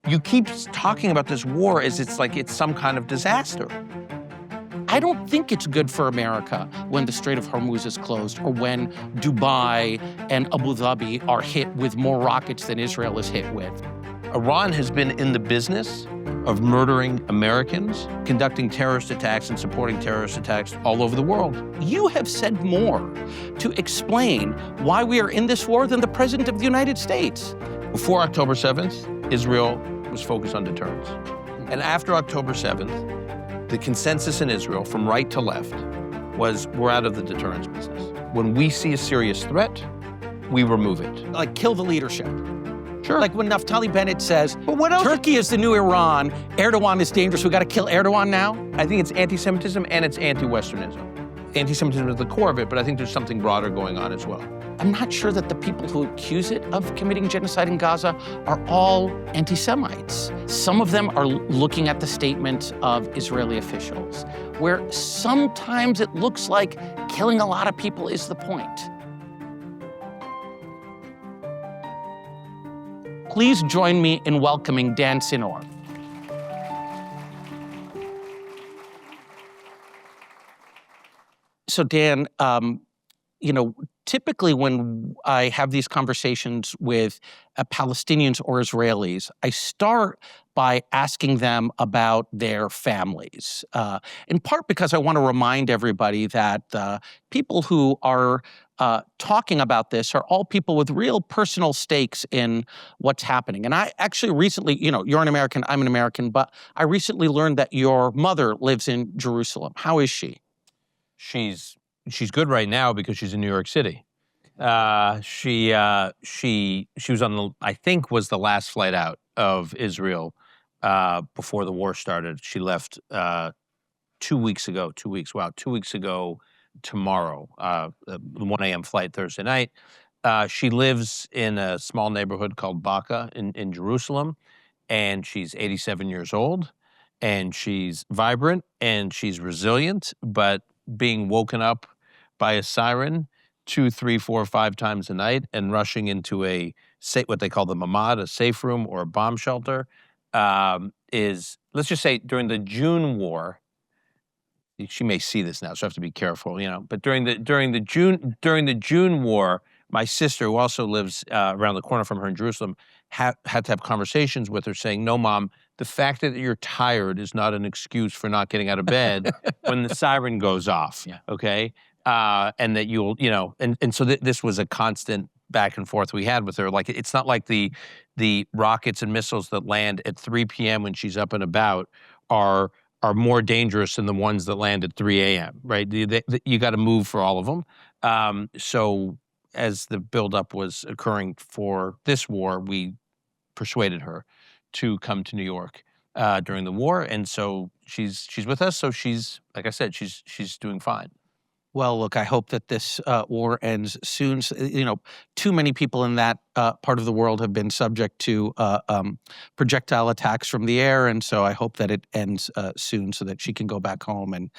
You keep talking about this war as it's like it's some kind of disaster. I don't think it's good for America when the Strait of Hormuz is closed or when Dubai and Abu Dhabi are hit with more rockets than Israel is hit with. Iran has been in the business of murdering Americans, conducting terrorist attacks and supporting terrorist attacks all over the world. You have said more to explain why we are in this war than the President of the United States. Before October 7th, Israel was focused on deterrence. And after October 7th, the consensus in Israel, from right to left, was we're out of the deterrence business. When we see a serious threat, we remove it. Like kill the leadership. Sure. Like when Naftali Bennett says, but what else? Turkey is the new Iran, Erdogan is dangerous, we gotta kill Erdogan now? I think it's anti-Semitism and it's anti-Westernism. Anti-Semitism is the core of it, but I think there's something broader going on as well. I'm not sure that the people who accuse it of committing genocide in Gaza are all anti-Semites. Some of them are looking at the statements of Israeli officials, where sometimes it looks like killing a lot of people is the point. Please join me in welcoming Dan Senor. So Dan, you know, typically when I have these conversations with Palestinians or Israelis, I start by asking them about their families, in part because I want to remind everybody that people who are talking about this are all people with real personal stakes in what's happening. And I actually recently, you know, you're an American, I'm an American, but I recently learned that your mother lives in Jerusalem. How is she? She's good right now because she's in New York City. She was on the, I think was the last flight out of Israel before the war started. She left 2 weeks ago. 2 weeks. Wow, 2 weeks ago tomorrow. The 1 a.m. flight Thursday night. She lives in a small neighborhood called Baca in Jerusalem, and she's 87 years old, and she's vibrant and she's resilient, but being woken up by a siren 2, 3, 4, 5 times a night and rushing into what they call the mamad, a safe room or a bomb shelter, is, let's just say, during the June war. She may see this now, so I have to be careful, you know. But during the June war, my sister, who also lives around the corner from her in Jerusalem, had to have conversations with her, saying, "No, Mom, the fact that you're tired is not an excuse for not getting out of bed when the siren goes off." Yeah. Okay, and that you'll, you know, and so this was a constant back and forth we had with her. Like, it's not like the rockets and missiles that land at 3 p.m. when she's up and about are more dangerous than the ones that land at 3 a.m., right? You got to move for all of them. So as the buildup was occurring for this war, we persuaded her to come to New York during the war, and so she's with us. So she's, like I said, she's doing fine. Well, look, I hope that this war ends soon. You know, too many people in that part of the world have been subject to projectile attacks from the air, and so I hope that it ends soon so that she can go back home and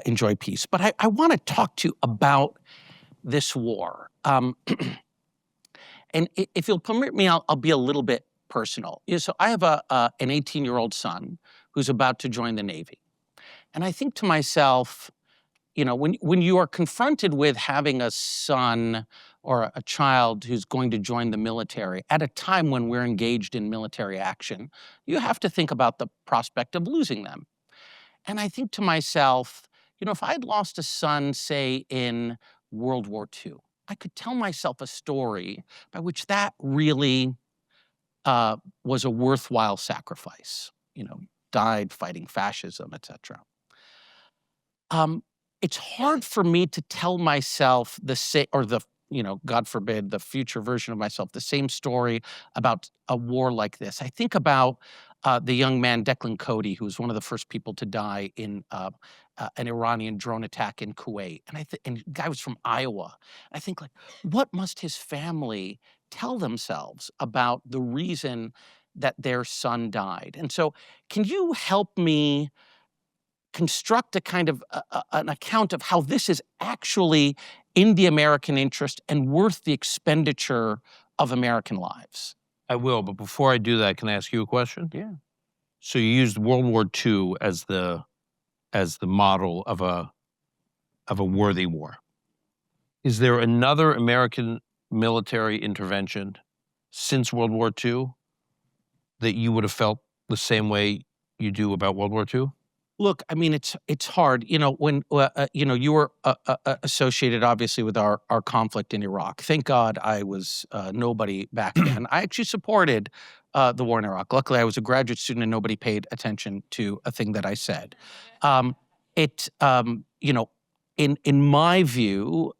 enjoy peace. But I want to talk to you about this war. And if you'll permit me, I'll be a little bit personal. So I have an 18-year-old son who's about to join the Navy. And I think to myself, you know, when you are confronted with having a son or a child who's going to join the military at a time when we're engaged in military action, you have to think about the prospect of losing them. And I think to myself, you know, if I'd lost a son, say, in World War II, I could tell myself a story by which that really was a worthwhile sacrifice, you know, died fighting fascism, etc. It's hard for me to tell myself you know, God forbid, the future version of myself, the same story about a war like this. I think about the young man, Declan Cody, who was one of the first people to die in an Iranian drone attack in Kuwait. And the guy was from Iowa. I think, like, what must his family tell themselves about the reason that their son died? And so can you help me construct a kind of an account of how this is actually in the American interest and worth the expenditure of American lives? I will, but before I do that, can I ask you a question? Yeah. So you used World War II as the model of a worthy war. Is there another American military intervention since World War II that you would have felt the same way you do about World War II? Look, I mean, it's hard. When you were associated, obviously, with our conflict in Iraq. Thank God I was nobody back then. I actually supported the war in Iraq. Luckily, I was a graduate student, and nobody paid attention to a thing that I said. Um, it, in my view,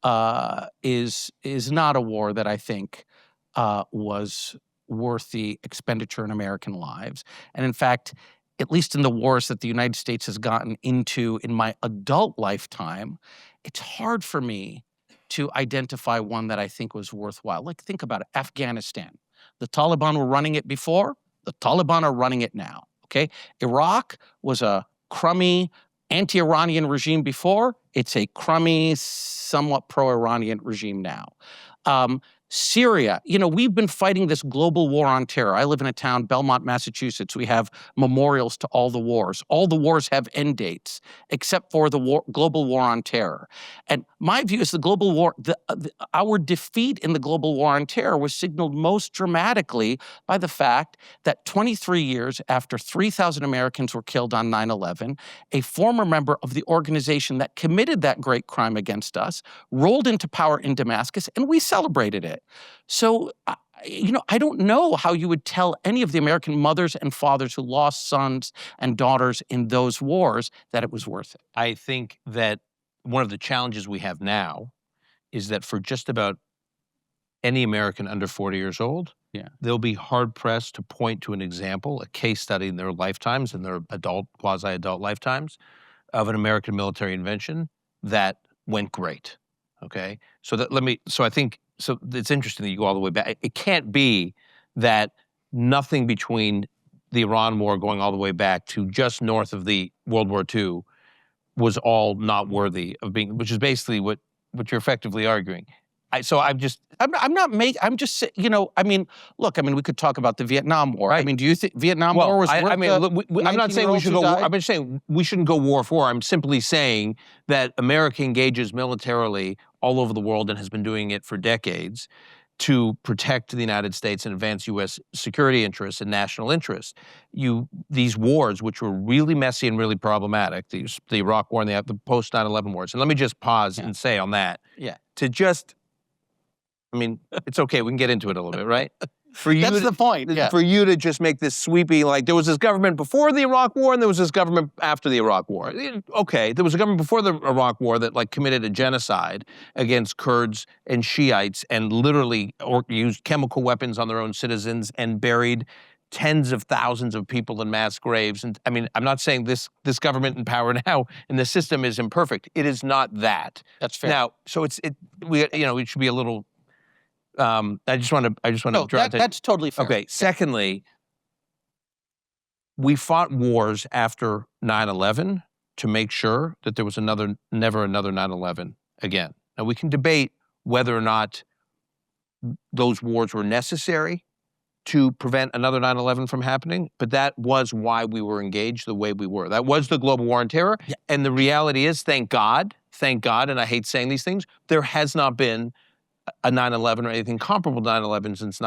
is not a war that I think was worth the expenditure in American lives. And in fact, at least in the wars that the United States has gotten into in my adult lifetime, it's hard for me to identify one that I think was worthwhile. Like, think about it. Afghanistan. The Taliban were running it before. The Taliban are running it now. Okay. Iraq was a crummy anti-Iranian regime before. It's a crummy, somewhat pro-Iranian regime now. Syria, we've been fighting this global war on terror. I live in a town, Belmont, Massachusetts. We have memorials to all the wars. All the wars have end dates, except for the global war on terror. And my view is the global war, our defeat in the global war on terror was signaled most dramatically by the fact that 23 years after 3,000 Americans were killed on 9/11, a former member of the organization that committed that great crime against us rolled into power in Damascus, and we celebrated it. So, I don't know how you would tell any of the American mothers and fathers who lost sons and daughters in those wars that it was worth it. I think that one of the challenges we have now is that for just about any American under 40 years old, Yeah. they'll be hard-pressed to point to an example, a case study in their lifetimes, in their adult, quasi-adult lifetimes, of an American military invention that went great, okay? So I think, so it's interesting that you go all the way back. It can't be that nothing between the Iran war going all the way back to just north of the World War II was all not worthy of being, which is basically what you're effectively arguing. I'm just, I mean, look, I mean, we could talk about the Vietnam War. I Right. mean, do you think Vietnam War was worth I'm not saying we 19-year-olds should who go war. died? I'm just saying we shouldn't go war for war. I'm simply saying that America engages militarily all over the world and has been doing it for decades to protect the United States and advance U.S. security interests and national interests. These wars, which were really messy and really problematic, the Iraq War and the post 9/11 wars. And let me just pause and say on that, I mean, it's okay. We can get into it a little bit, right? That's the point. Yeah. For you to just make this sweeping, like there was this government before the Iraq War and there was this government after the Iraq War. Okay, there was a government before the Iraq War that like committed a genocide against Kurds and Shiites and literally used chemical weapons on their own citizens and buried tens of thousands of people in mass graves. And I mean, I'm not saying this government in power now and the system is imperfect. It is not that. That's fair. Now, so we should be a little. I just want to No, that's totally fair. Okay. Secondly, we fought wars after 9/11 to make sure that there was never another 9/11 again. Now we can debate whether or not those wars were necessary to prevent another 9/11 from happening, but that was why we were engaged the way we were. That was the global war on terror. Yeah. And the reality is, thank God, and I hate saying these things, there has not been a 9/11 or anything comparable to 9/11 since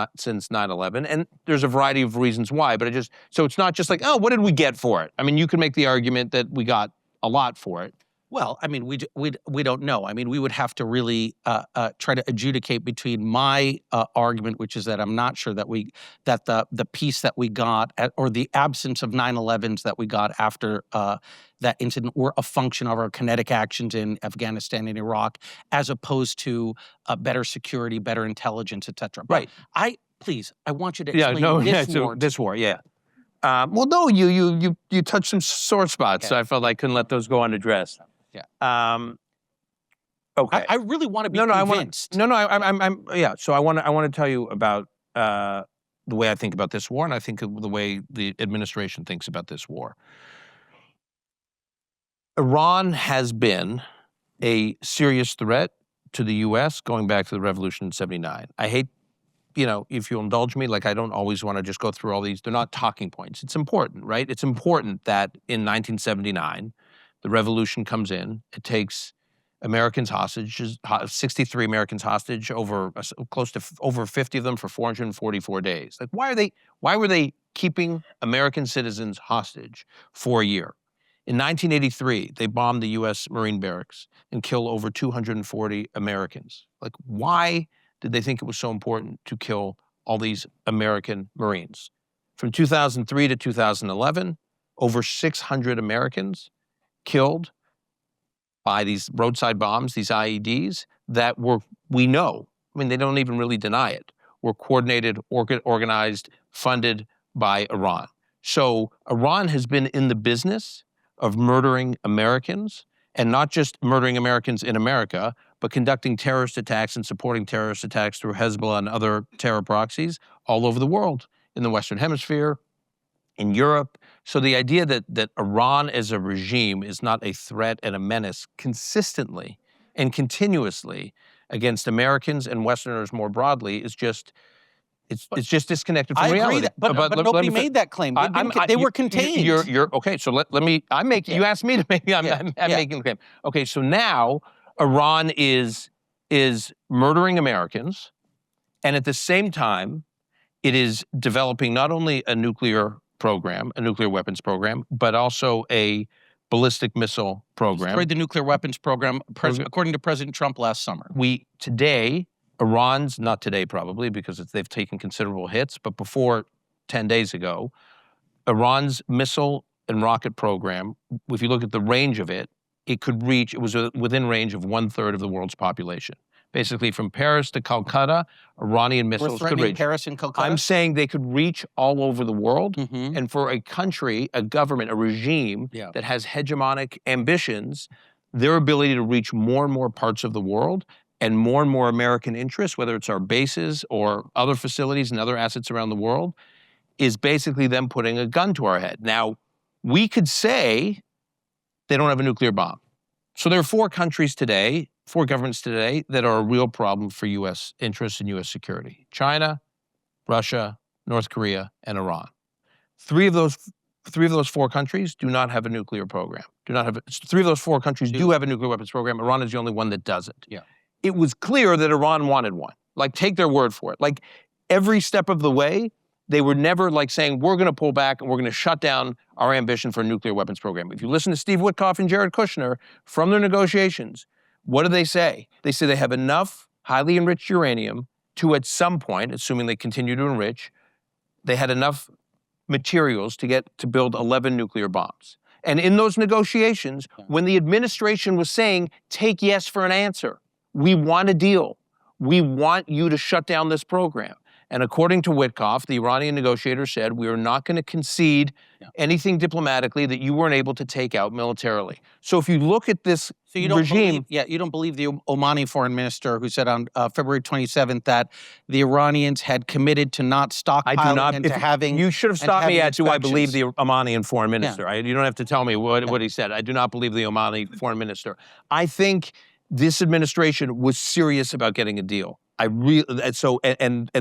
9/11, and there's a variety of reasons why. But so it's not just like, oh, what did we get for it? I mean, you can make the argument that we got a lot for it. Well, I mean, we don't know. I mean, we would have to really try to adjudicate between my argument, which is that I'm not sure that the peace that we got or the absence of 9/11s that we got after that incident were a function of our kinetic actions in Afghanistan and Iraq, as opposed to better security, better intelligence, et cetera. Right. I want you to explain this war. Yeah. Well, no, you touched some sore spots, so I felt I couldn't let those go unaddressed. Yeah. Okay. I really want to be convinced. So I want to tell you about the way I think about this war, and I think of the way the administration thinks about this war. Iran has been a serious threat to the U.S. going back to the revolution in '79. I hate if you'll indulge me, like I don't always want to just go through all these. They're not talking points. It's important, right? It's important that in 1979, the revolution comes in. It takes Americans hostages, 63 Americans hostage, close to over 50 of them for 444 days. Like, why were they keeping American citizens hostage for a year? In 1983, they bombed the U.S. Marine barracks and killed over 240 Americans. Like, why did they think it was so important to kill all these American Marines? From 2003 to 2011, over 600 Americans killed by these roadside bombs, these IEDs, that we know, I mean, they don't even really deny it, were coordinated, organized, funded by Iran. So Iran has been in the business of murdering Americans, and not just murdering Americans in America, but conducting terrorist attacks and supporting terrorist attacks through Hezbollah and other terror proxies all over the world, in the Western Hemisphere, in Europe. So the idea that Iran as a regime is not a threat and a menace consistently and continuously against Americans and Westerners more broadly is just, it's just disconnected from reality. I agree, but nobody made that claim. They were contained. You're okay. So let me. You asked me to make. I'm making the claim. Okay. So now Iran is murdering Americans, and at the same time, it is developing not only a nuclear program, a nuclear weapons program, but also a ballistic missile program. Destroyed the nuclear weapons program, according to President Trump last summer. Iran's, not today probably, because they've taken considerable hits, but before 10 days ago, Iran's missile and rocket program, if you look at the range of it, it was within range of 1/3 of the world's population. Basically, from Paris to Calcutta, Iranian missiles could reach. Paris and Calcutta? I'm saying they could reach all over the world. And for a country, a government, a regime that has hegemonic ambitions, their ability to reach more and more parts of the world and more American interests, whether it's our bases or other facilities and other assets around the world, is basically them putting a gun to our head. Now, we could say they don't have a nuclear bomb. So there are four governments today that are a real problem for U.S. interests and U.S. security: China, Russia, North Korea, and Iran. Three of those four countries do not have a nuclear program. Three of those four countries do have a nuclear weapons program. Iran is the only one that doesn't. Yeah. It was clear that Iran wanted one. Like, take their word for it. Like, every step of the way, they were never like saying, we're going to pull back and we're going to shut down our ambition for a nuclear weapons program. If you listen to Steve Witkoff and Jared Kushner from their negotiations, what do they say? They say they have enough highly enriched uranium to, at some point, assuming they continue to enrich, they had enough materials to build 11 nuclear bombs. And in those negotiations, when the administration was saying, take yes for an answer, we want a deal, we want you to shut down this program. And according to Witkoff, the Iranian negotiator said, we are not going to concede anything diplomatically that you weren't able to take out militarily. So if you look at this regime... you don't believe the Omani foreign minister who said on February 27th that the Iranians had committed to not stockpiling and to having... You should have stopped me at, do I believe the Omani foreign minister? You don't have to tell me what he said. I do not believe the Omani foreign minister. I think this administration was serious about getting a deal. And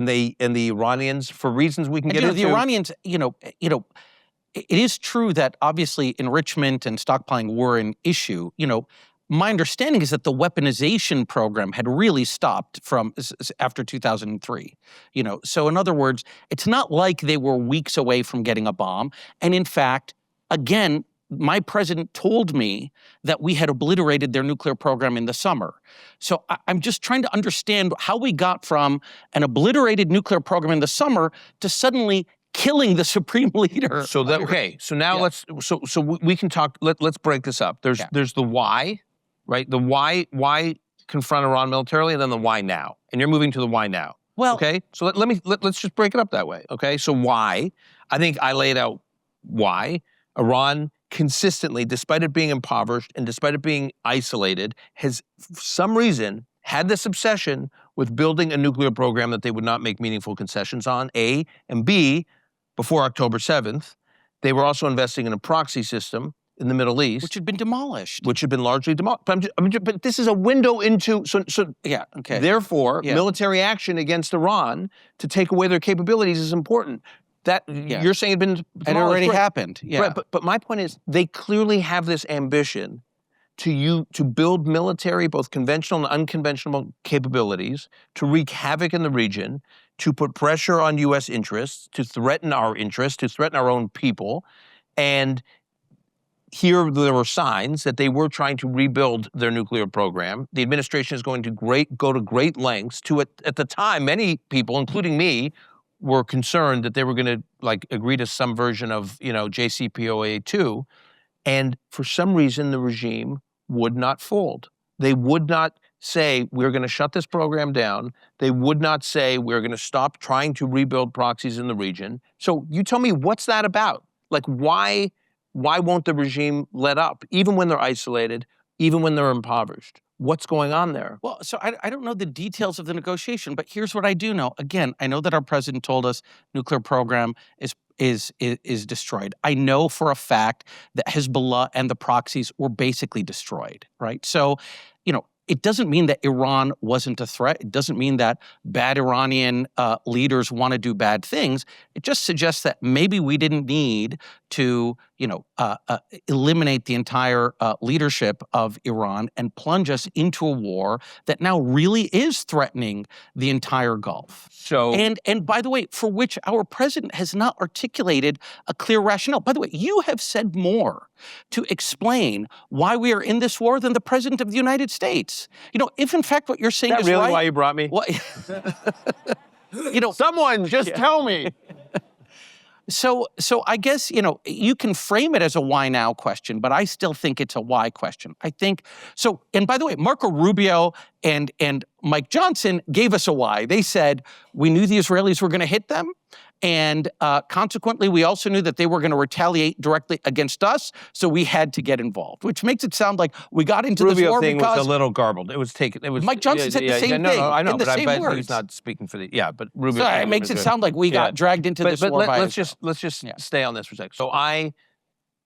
the Iranians, for reasons we can get into. The Iranians, it is true that obviously enrichment and stockpiling were an issue. My understanding is that the weaponization program had really stopped from after 2003. So in other words, it's not like they were weeks away from getting a bomb. And in fact, again, my president told me that we had obliterated their nuclear program in the summer. So I'm just trying to understand how we got from an obliterated nuclear program in the summer to suddenly killing the supreme leader. So now we can talk. Let's break this up. There's the why, right? The why confront Iran militarily, and then the why now. And you're moving to the why now. Well, okay. So let's just break it up that way. Okay. So why? I think I laid out why Iran consistently, despite it being impoverished and despite it being isolated, has for some reason had this obsession with building a nuclear program that they would not make meaningful concessions on, A, and B, before October 7th, they were also investing in a proxy system in the Middle East, which had been demolished. which had been largely demolished. But this is a window into, Yeah, okay. Therefore, Yeah. military action against Iran to take away their capabilities is important. That you're saying it had been demolished. It already right. happened, yeah. Right, but my point is, they clearly have this ambition to build military, both conventional and unconventional capabilities, to wreak havoc in the region, to put pressure on U.S. interests, to threaten our interests, to threaten our own people. And here there were signs that they were trying to rebuild their nuclear program. The administration is going to go to great lengths to, at the time, many people, including me, were concerned that they were going to agree to some version of, JCPOA 2. And for some reason, the regime would not fold. They would not say, we're going to shut this program down. They would not say, we're going to stop trying to rebuild proxies in the region. So you tell me, what's that about? Why won't the regime let up, even when they're isolated, even when they're impoverished? What's going on there? Well, so I don't know the details of the negotiation, but here's what I do know. Again, I know that our president told us nuclear program is destroyed. I know for a fact that Hezbollah and the proxies were basically destroyed, right? So, it doesn't mean that Iran wasn't a threat. It doesn't mean that bad Iranian leaders want to do bad things. It just suggests that maybe we didn't need to, eliminate the entire leadership of Iran and plunge us into a war that now really is threatening the entire Gulf. So, and by the way, for which our president has not articulated a clear rationale. By the way, you have said more to explain why we are in this war than the president of the United States. If in fact what you're saying is that is really right, why you brought me? What, someone just tell me. So I guess, you can frame it as a why now question, but I still think it's a why question. I think, and by the way, Marco Rubio and Mike Johnson gave us a why. They said, we knew the Israelis were going to hit them, and consequently, we also knew that they were going to retaliate directly against us, so we had to get involved, which makes it sound like we got into this war thing because... was a little garbled. It was Mike Johnson said the same thing. No, I know, in the but same I bet words. he's not speaking for the... Yeah, but Rubio... So it makes it sound like we got dragged into this war by let's just stay on this for a second.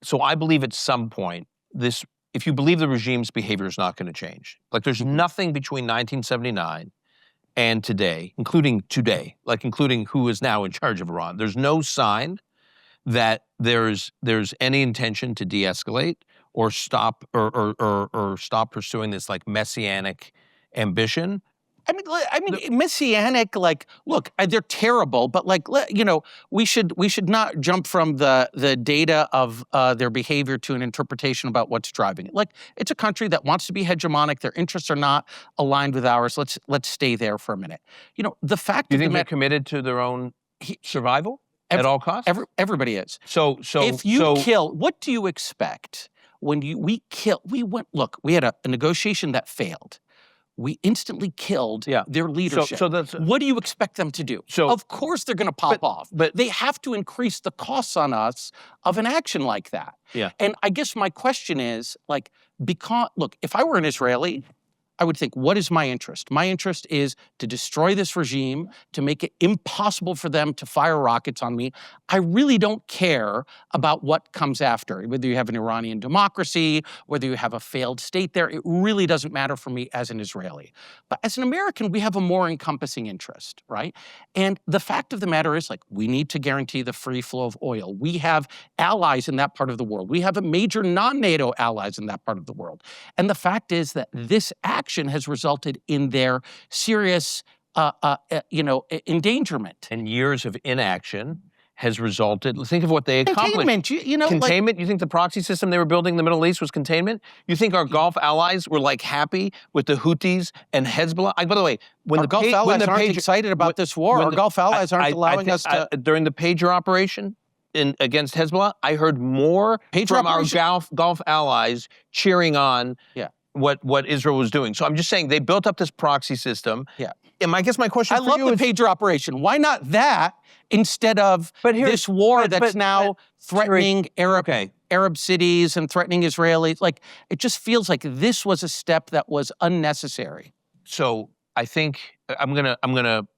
So I believe at some point, if you believe the regime's behavior is not going to change, there's nothing between 1979 and today, including who is now in charge of Iran. There's no sign that there's any intention to de-escalate or stop or stop pursuing this messianic ambition. I mean, messianic. Look, they're terrible, but we should not jump from the data of their behavior to an interpretation about what's driving it. It's a country that wants to be hegemonic. Their interests are not aligned with ours. Let's stay there for a minute. The fact. You think they're committed to their own survival at all costs? Everybody is. So if you kill, what do you expect when we had a negotiation that failed. We instantly killed their leadership. What do you expect them to do? Of course they're going to pop off. But they have to increase the costs on us of an action like that. Yeah. And I guess my question is, if I were an Israeli, I would think, what is my interest? My interest is to destroy this regime, to make it impossible for them to fire rockets on me. I really don't care about what comes after, whether you have an Iranian democracy, whether you have a failed state there. It really doesn't matter for me as an Israeli. But as an American, we have a more encompassing interest, right? And the fact of the matter is, we need to guarantee the free flow of oil. We have allies in that part of the world. We have a major non-NATO allies in that part of the world. And the fact is that this action has resulted in their serious, endangerment. And years of inaction has resulted. Think of what they accomplished. Containment, containment. You think the proxy system they were building in the Middle East was containment? You think our Gulf allies were happy with the Houthis and Hezbollah? By the way, when our Gulf allies aren't excited about this war, our Gulf allies aren't allowing us to. During the pager operation against Hezbollah, I heard more from our Gulf allies cheering on. Yeah. What Israel was doing. So I'm just saying they built up this proxy system. Yeah. And I guess my question for you is... I love the pager operation. Why not that instead of this war that's now threatening Arab cities and threatening Israelis? It just feels like this was a step that was unnecessary. So I think I'm gonna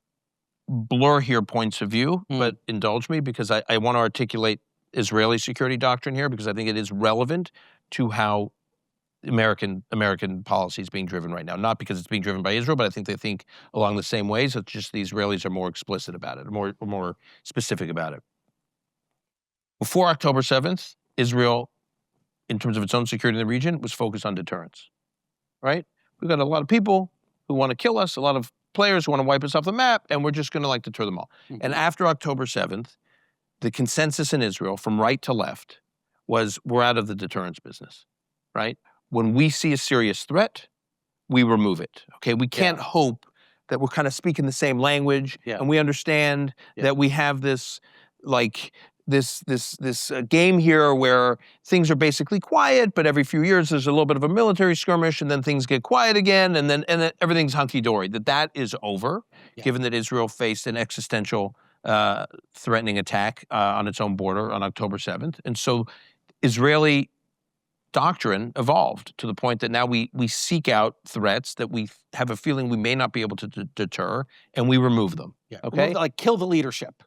blur here points of view, but indulge me because I want to articulate Israeli security doctrine here because I think it is relevant to how American policy is being driven right now. Not because it's being driven by Israel, but I think they think along the same ways. It's just the Israelis are more explicit about it, more specific about it. Before October 7th, Israel, in terms of its own security in the region, was focused on deterrence, right? We've got a lot of people who want to kill us, a lot of players who want to wipe us off the map, and we're just going to deter them all. And after October 7th, the consensus in Israel, from right to left, was we're out of the deterrence business, right? When we see a serious threat, we remove it, okay? We can't hope that we're kind of speaking the same language and we understand that we have this, this game here where things are basically quiet, but every few years there's a little bit of a military skirmish and then things get quiet again and then everything's hunky-dory. That is over, given that Israel faced an existential threatening attack on its own border on October 7th. And so Israeli doctrine evolved to the point that now we seek out threats that we have a feeling we may not be able to deter, and we remove them. Okay, like kill the leadership.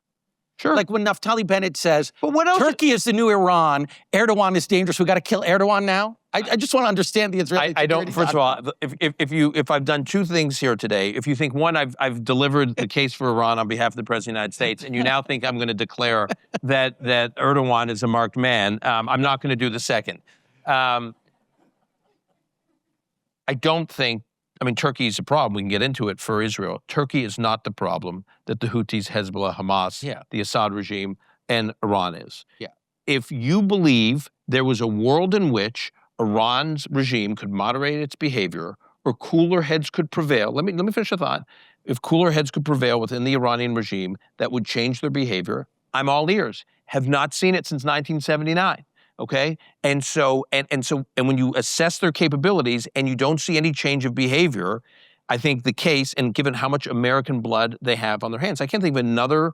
Sure. Like when Naftali Bennett says, but what else? Turkey is the new Iran, Erdogan is dangerous, we got to kill Erdogan now? I just want to understand the Israeli I don't, first of all, if I've done two things here today, if you think, one, I've delivered the case for Iran on behalf of the President of the United States, and you now think I'm going to declare that Erdogan is a marked man, I'm not going to do the second. I don't think, Turkey is a problem. We can get into it for Israel. Turkey is not the problem that the Houthis, Hezbollah, Hamas, the Assad regime, and Iran is. If you believe there was a world in which Iran's regime could moderate its behavior or cooler heads could prevail, let me finish the thought. If cooler heads could prevail within the Iranian regime that would change their behavior, I'm all ears. Have not seen it since 1979. Okay, and when you assess their capabilities and you don't see any change of behavior, I think the case, and given how much American blood they have on their hands, I can't think of another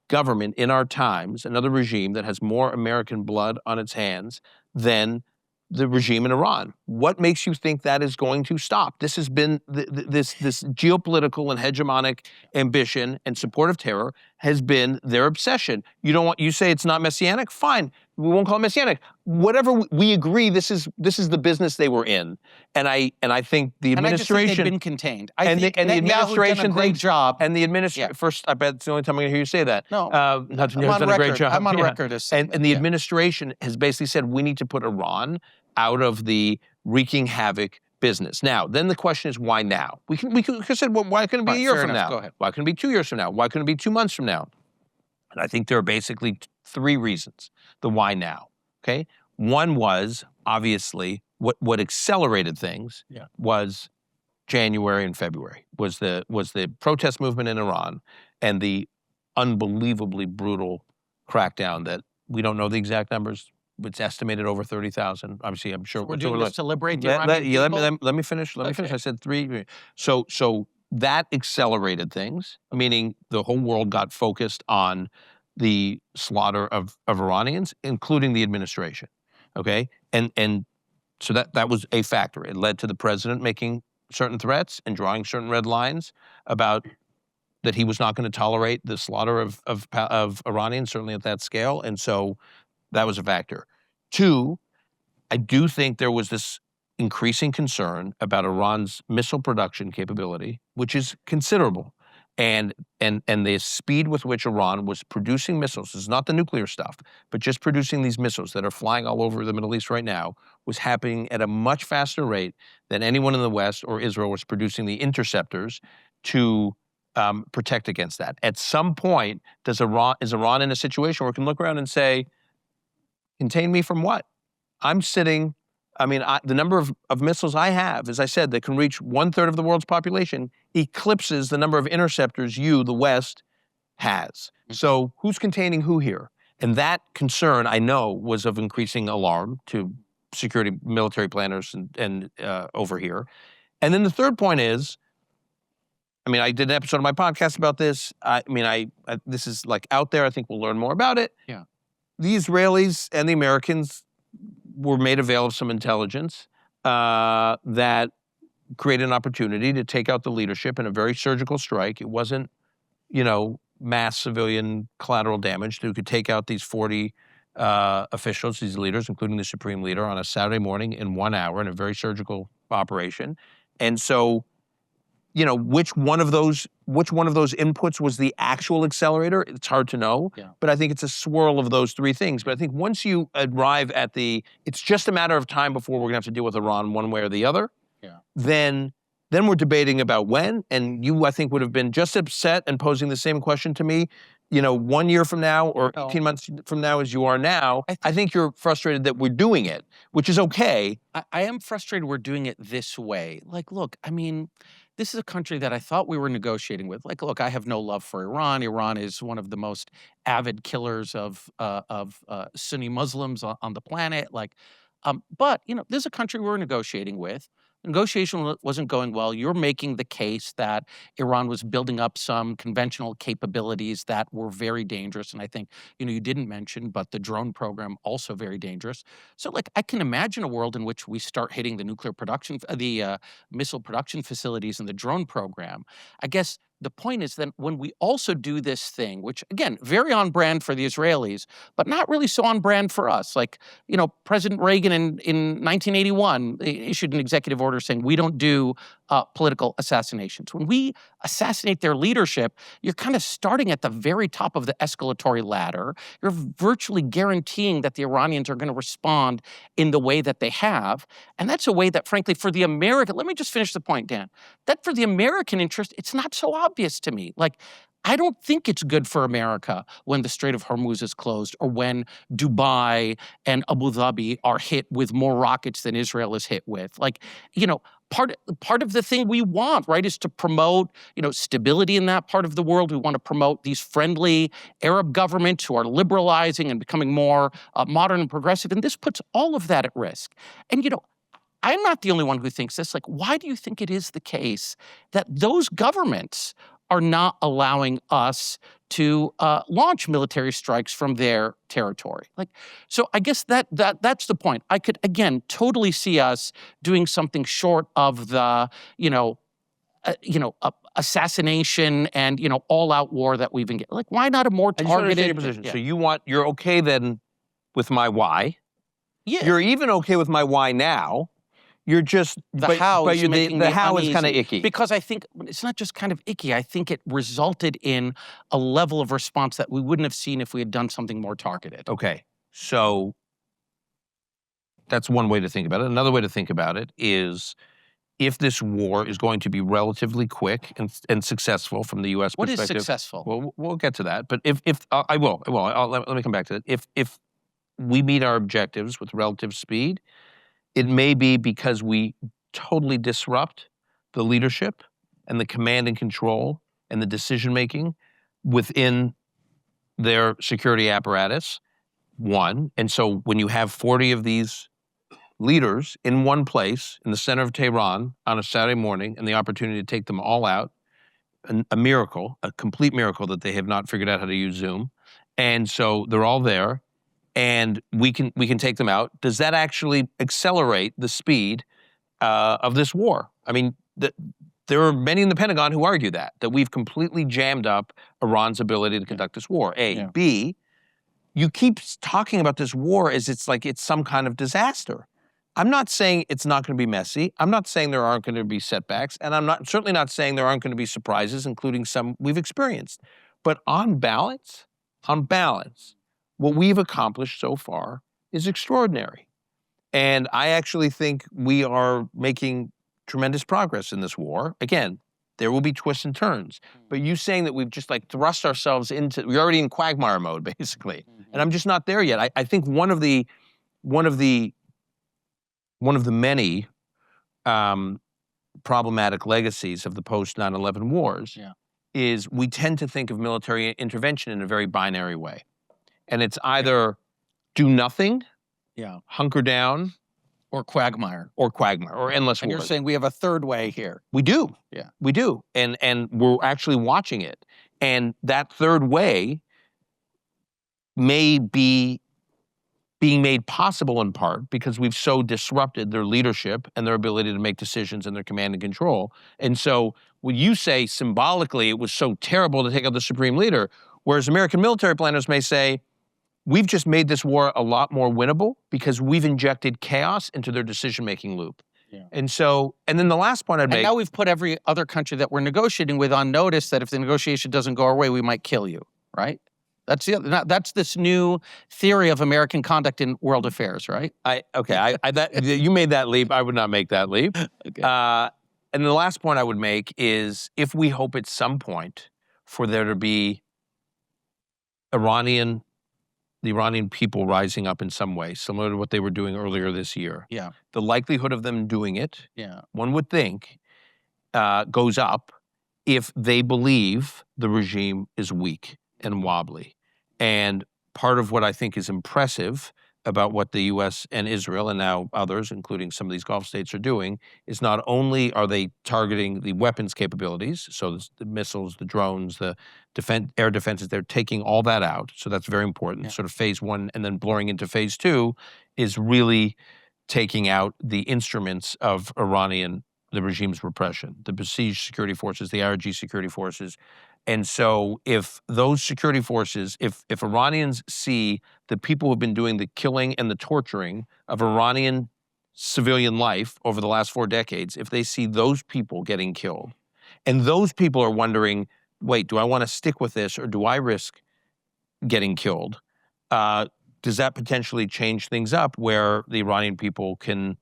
government in our times, another regime that has more American blood on its hands than the regime in Iran. What makes you think that is going to stop? This has been this geopolitical and hegemonic ambition and support of terror has been their obsession. You say it's not messianic? Fine. We won't call it messianic. Whatever we agree, this is the business they were in, and I think the administration and I just think they've been contained. I think the administration done a great job. And the administration first, I bet it's the only time I'm going to hear you say that. No, Netanyahu's done a great job. I'm on record as saying and the administration has basically said we need to put Iran out of the wreaking havoc business. Now, then the question is why now? We could have said, well, why couldn't it be a year from now? Go ahead. Why couldn't it be 2 years from now? Why couldn't it be 2 months from now? And I think there are basically three reasons, the why now, okay? One was, obviously, what accelerated things was January and February, was the protest movement in Iran and the unbelievably brutal crackdown that we don't know the exact numbers. It's estimated over 30,000. Obviously, I'm sure. We're doing this to liberate the Iranian people? Let me finish. Let me finish. I said three. So that accelerated things, meaning the whole world got focused on the slaughter of Iranians, including the administration. Okay, and so that was a factor. It led to the president making certain threats and drawing certain red lines about that he was not going to tolerate the slaughter of Iranians, certainly at that scale, and so that was a factor. Two, I do think there was this increasing concern about Iran's missile production capability, which is considerable, and the speed with which Iran was producing missiles, this is not the nuclear stuff, but just producing these missiles that are flying all over the Middle East right now, was happening at a much faster rate than anyone in the West or Israel was producing the interceptors to protect against that. At some point, is Iran in a situation where it can look around and say, contain me from what? I'm sitting, the number of missiles I have, as I said, that can reach 1/3 of the world's population, eclipses the number of interceptors you, the West, has. So who's containing who here? And that concern, I know, was of increasing alarm to security military planners and over here. And then the third point is, I did an episode of my podcast about this. This is out there. I think we'll learn more about it. Yeah. The Israelis and the Americans were made avail of some intelligence that created an opportunity to take out the leadership in a very surgical strike. It wasn't, mass civilian collateral damage. They could take out these 40 officials, these leaders, including the supreme leader, on a Saturday morning in 1 hour in a very surgical operation. And so, which one of those inputs was the actual accelerator? It's hard to know. Yeah. But I think it's a swirl of those three things. But I think once you arrive at it's just a matter of time before we're gonna have to deal with Iran one way or the other. Yeah. Then we're debating about when. And you, I think, would have been just upset and posing the same question to me, 1 year from now or 18 months from now as you are now. I think you're frustrated that we're doing it, which is okay. I am frustrated we're doing it this way. Like, look, I mean, this is a country that I thought we were negotiating with. Like, look, I have no love for Iran. Iran is one of the most avid killers of Sunni Muslims on the planet. Like, but this is a country we're negotiating with. Negotiation wasn't going well. You're making the case that Iran was building up some conventional capabilities that were very dangerous. And I think, you didn't mention, but the drone program also very dangerous. So, like, I can imagine a world in which we start hitting the nuclear production, the missile production facilities and the drone program. I guess the point is that when we also do this thing, which, again, very on brand for the Israelis, but not really so on brand for us. Like, President Reagan in 1981 issued an executive order saying we don't do political assassinations. When we assassinate their leadership, you're kind of starting at the very top of the escalatory ladder. You're virtually guaranteeing that the Iranians are going to respond in the way that they have. And that's a way that, frankly, for the American, let me just finish the point, Dan, that for the American interest, it's not so obvious to me. Like, I don't think it's good for America when the Strait of Hormuz is closed or when Dubai and Abu Dhabi are hit with more rockets than Israel is hit with. Like, part of the thing we want, right, is to promote, stability in that part of the world. We want to promote these friendly Arab governments who are liberalizing and becoming more modern and progressive. And this puts all of that at risk. And, I'm not the only one who thinks this. Like, why do you think it is the case that those governments are not allowing us to launch military strikes from their territory? Like, so I guess that's the point. I could, again, totally see us doing something short of the, assassination and, all-out war that we've engaged. Like, why not a more I just want to targeted? understand your position. So you're okay then with my why. Yeah. You're even okay with my why now. You're just the how is kind of icky. Because I think it's not just kind of icky. I think it resulted in a level of response that we wouldn't have seen if we had done something more targeted. Okay, so that's one way to think about it. Another way to think about it is if this war is going to be relatively quick and successful from the U.S. perspective. What is successful? Well, we'll get to that. But if I will. Let me come back to it. If we meet our objectives with relative speed, it may be because we totally disrupt the leadership and the command and control and the decision-making within their security apparatus, one. And so when you have 40 of these leaders in one place in the center of Tehran on a Saturday morning and the opportunity to take them all out, a miracle, a complete miracle that they have not figured out how to use Zoom. And so they're all there. And we can take them out. Does that actually accelerate the speed of this war? I mean, there are many in the Pentagon who argue that we've completely jammed up Iran's ability to conduct this war. A. Yeah. B, you keep talking about this war as it's like it's some kind of disaster. I'm not saying it's not going to be messy. I'm not saying there aren't going to be setbacks. And I'm certainly not saying there aren't going to be surprises, including some we've experienced. But on balance, what we've accomplished so far is extraordinary. And I actually think we are making tremendous progress in this war. Again, there will be twists and turns. But you saying that we've just like thrust ourselves into, we're already in Quagmire mode, basically. And I'm just not there yet. I think one of the many problematic legacies of the post 9/11 wars is we tend to think of military intervention in a very binary way. And it's either do nothing, hunker down, or Quagmire, or endless wars. And you're saying we have a third way here. We do. Yeah. We do. And we're actually watching it. And that third way may be being made possible in part because we've so disrupted their leadership and their ability to make decisions and their command and control. And so when you say symbolically it was so terrible to take out the supreme leader, whereas American military planners may say, we've just made this war a lot more winnable because we've injected chaos into their decision-making loop. Yeah. And then the last point I'd make. And now we've put every other country that we're negotiating with on notice that if the negotiation doesn't go our way, we might kill you, right? That's this new theory of American conduct in world affairs, right? You made that leap. I would not make that leap. Okay. And the last point I would make is if we hope at some point for there to be the Iranian people rising up in some way, similar to what they were doing earlier this year. Yeah. The likelihood of them doing it, Yeah. one would think, goes up if they believe the regime is weak and wobbly. And part of what I think is impressive about what the U.S. and Israel, and now others, including some of these Gulf states, are doing, is not only are they targeting the weapons capabilities, so the missiles, the drones, the air defenses, they're taking all that out. So that's very important. Yeah. Sort of phase one and then blurring into phase two is really taking out the instruments of the regime's repression, the besieged security forces, the IRG security forces. And so if those security forces, if Iranians see the people who have been doing the killing and the torturing of Iranian civilian life over the last 4 decades, if they see those people getting killed, and those people are wondering, wait, do I want to stick with this or do I risk getting killed? Does that potentially change things up where the Iranian people can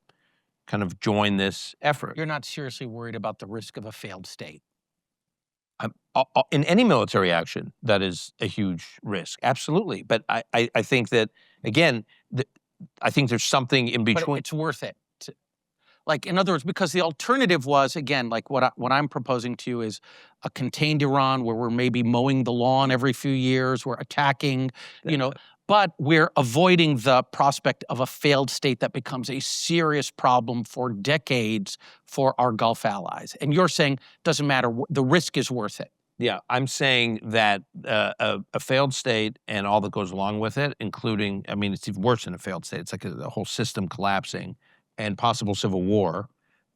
kind of join this effort? You're not seriously worried about the risk of a failed state? In any military action, that is a huge risk, absolutely. But I think that, again, I think there's something in between. But it's worth it. Like, in other words, because the alternative was, again, like what I'm proposing to you is a contained Iran where we're maybe mowing the lawn every few years, we're attacking, but we're avoiding the prospect of a failed state that becomes a serious problem for decades for our Gulf allies. And you're saying, doesn't matter, the risk is worth it. Yeah, I'm saying that a failed state and all that goes along with it, including, I mean, it's even worse than a failed state. It's like a whole system collapsing and possible civil war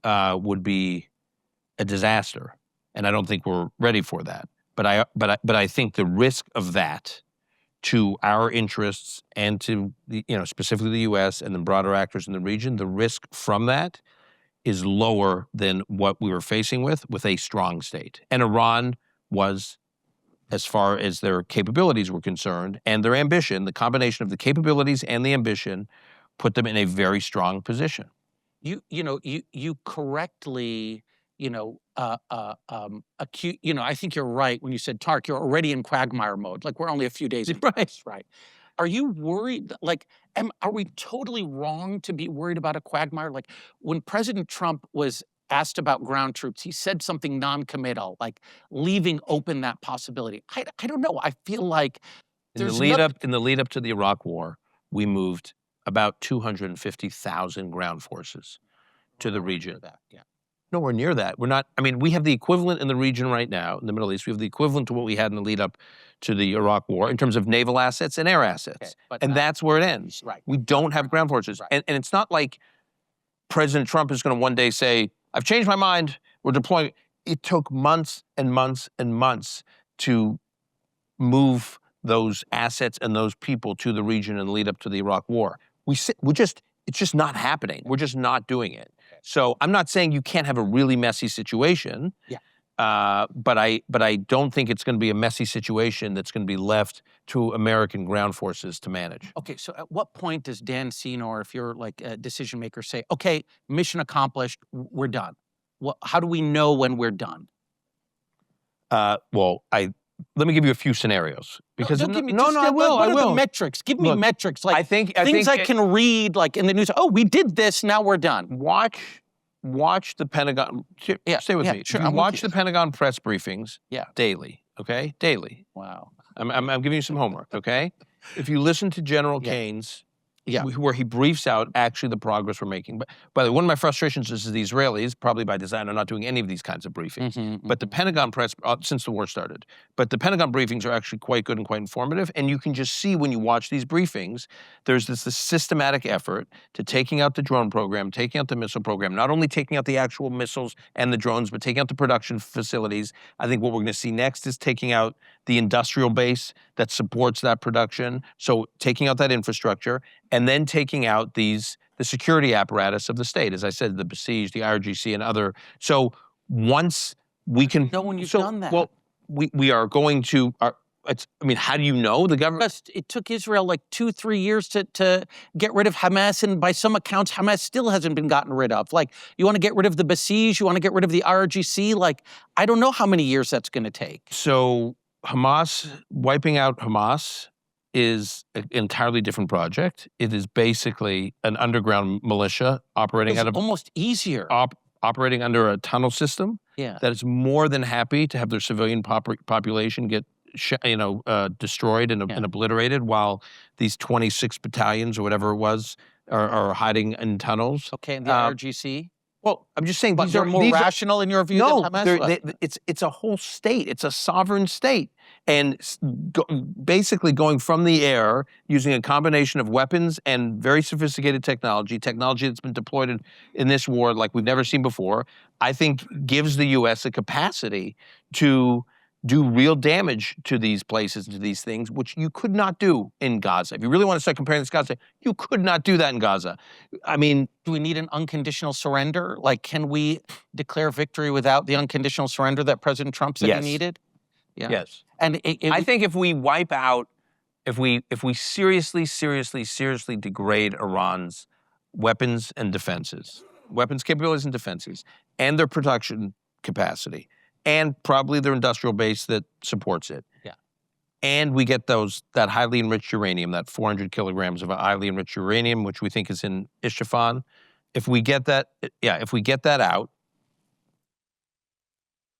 would be a disaster. And I don't think we're ready for that. But I think the risk of that to our interests and to specifically the U.S. and the broader actors in the region, the risk from that is lower than what we were facing with a strong state. And Iran was, as far as their capabilities were concerned and their ambition, the combination of the capabilities and the ambition put them in a very strong position. You correctly, I think you're right when you said, Tarek, you're already in Quagmire mode. Like, we're only a few days into this, right? Are you worried, like, are we totally wrong to be worried about a quagmire? Like, when President Trump was asked about ground troops, he said something non-committal, like leaving open that possibility. I don't know. I feel like in the lead up to the Iraq War, we moved about 250,000 ground forces to the region. Nowhere near that. We're not, I mean, we have the equivalent in the region right now, in the Middle East. We have the equivalent to what we had in the lead up to the Iraq War in terms of naval assets and air assets. Okay, and that's where it ends. Right. We don't have ground forces. Right. And it's not like President Trump is going to one day say, I've changed my mind, we're deploying. It took months and months and months to move those assets and those people to the region and lead up to the Iraq War. It's just not happening. We're just not doing it. So I'm not saying you can't have a really messy situation. Yeah. But I don't think it's going to be a messy situation that's going to be left to American ground forces to manage. Okay, so at what point does Dan Senor, if you're like a decision maker, say, okay, mission accomplished, we're done? How do we know when we're done? Let me give you a few scenarios because I will. What are the metrics? Give me metrics, like things I can read, like in the news. Oh, we did this. Now we're done. Watch the Pentagon. Stay with me. Sure. Watch the Pentagon press briefings. Yeah. Daily. Okay. Daily. Wow. I'm giving you some homework. Okay. If you listen to General Keynes Yeah. where he briefs out actually the progress we're making. But by the way, one of my frustrations is the Israelis, probably by design, are not doing any of these kinds of briefings. But the Pentagon press, since the war started, but the Pentagon briefings are actually quite good and quite informative. And you can just see when you watch these briefings, there's this systematic effort to taking out the drone program, taking out the missile program, not only taking out the actual missiles and the drones, but taking out the production facilities. I think what we're going to see next is taking out the industrial base that supports that production. So taking out that infrastructure, and then taking out the security apparatus of the state, as I said, the besieged, the IRGC, and other. So once we can, know when you've done that. Well, we are going to. How do you know the government? Because it took Israel like 2-3 years to get rid of Hamas, and by some accounts, Hamas still hasn't been gotten rid of. Like, you want to get rid of the besieged, you want to get rid of the IRGC. Like, I don't know how many years that's going to take. So wiping out Hamas is an entirely different project. It is basically an underground militia operating out of almost easier. Operating under a tunnel system. Yeah. That is more than happy to have their civilian population get destroyed and obliterated, while these 26 battalions or whatever it was are hiding in tunnels. Okay, and the IRGC. Well, I'm just saying, these are more rational in your view than Hamas? It's a whole state. It's a sovereign state. And basically going from the air using a combination of weapons and very sophisticated technology that's been deployed in this war like we've never seen before, I think gives the U.S. a capacity to do real damage to these places, to these things, which you could not do in Gaza. If you really want to start comparing this to Gaza, you could not do that in Gaza. I mean, do we need an unconditional surrender? Like, can we declare victory without the unconditional surrender that President Trump said he needed? Yeah. Yes. And I think if we wipe out, if we seriously degrade Iran's weapons and defenses, weapons capabilities and defenses, and their production capacity, and probably their industrial base that supports it. Yeah. And we get that highly enriched uranium, that 400 kilograms of highly enriched uranium, which we think is in Isfahan. If we get that out,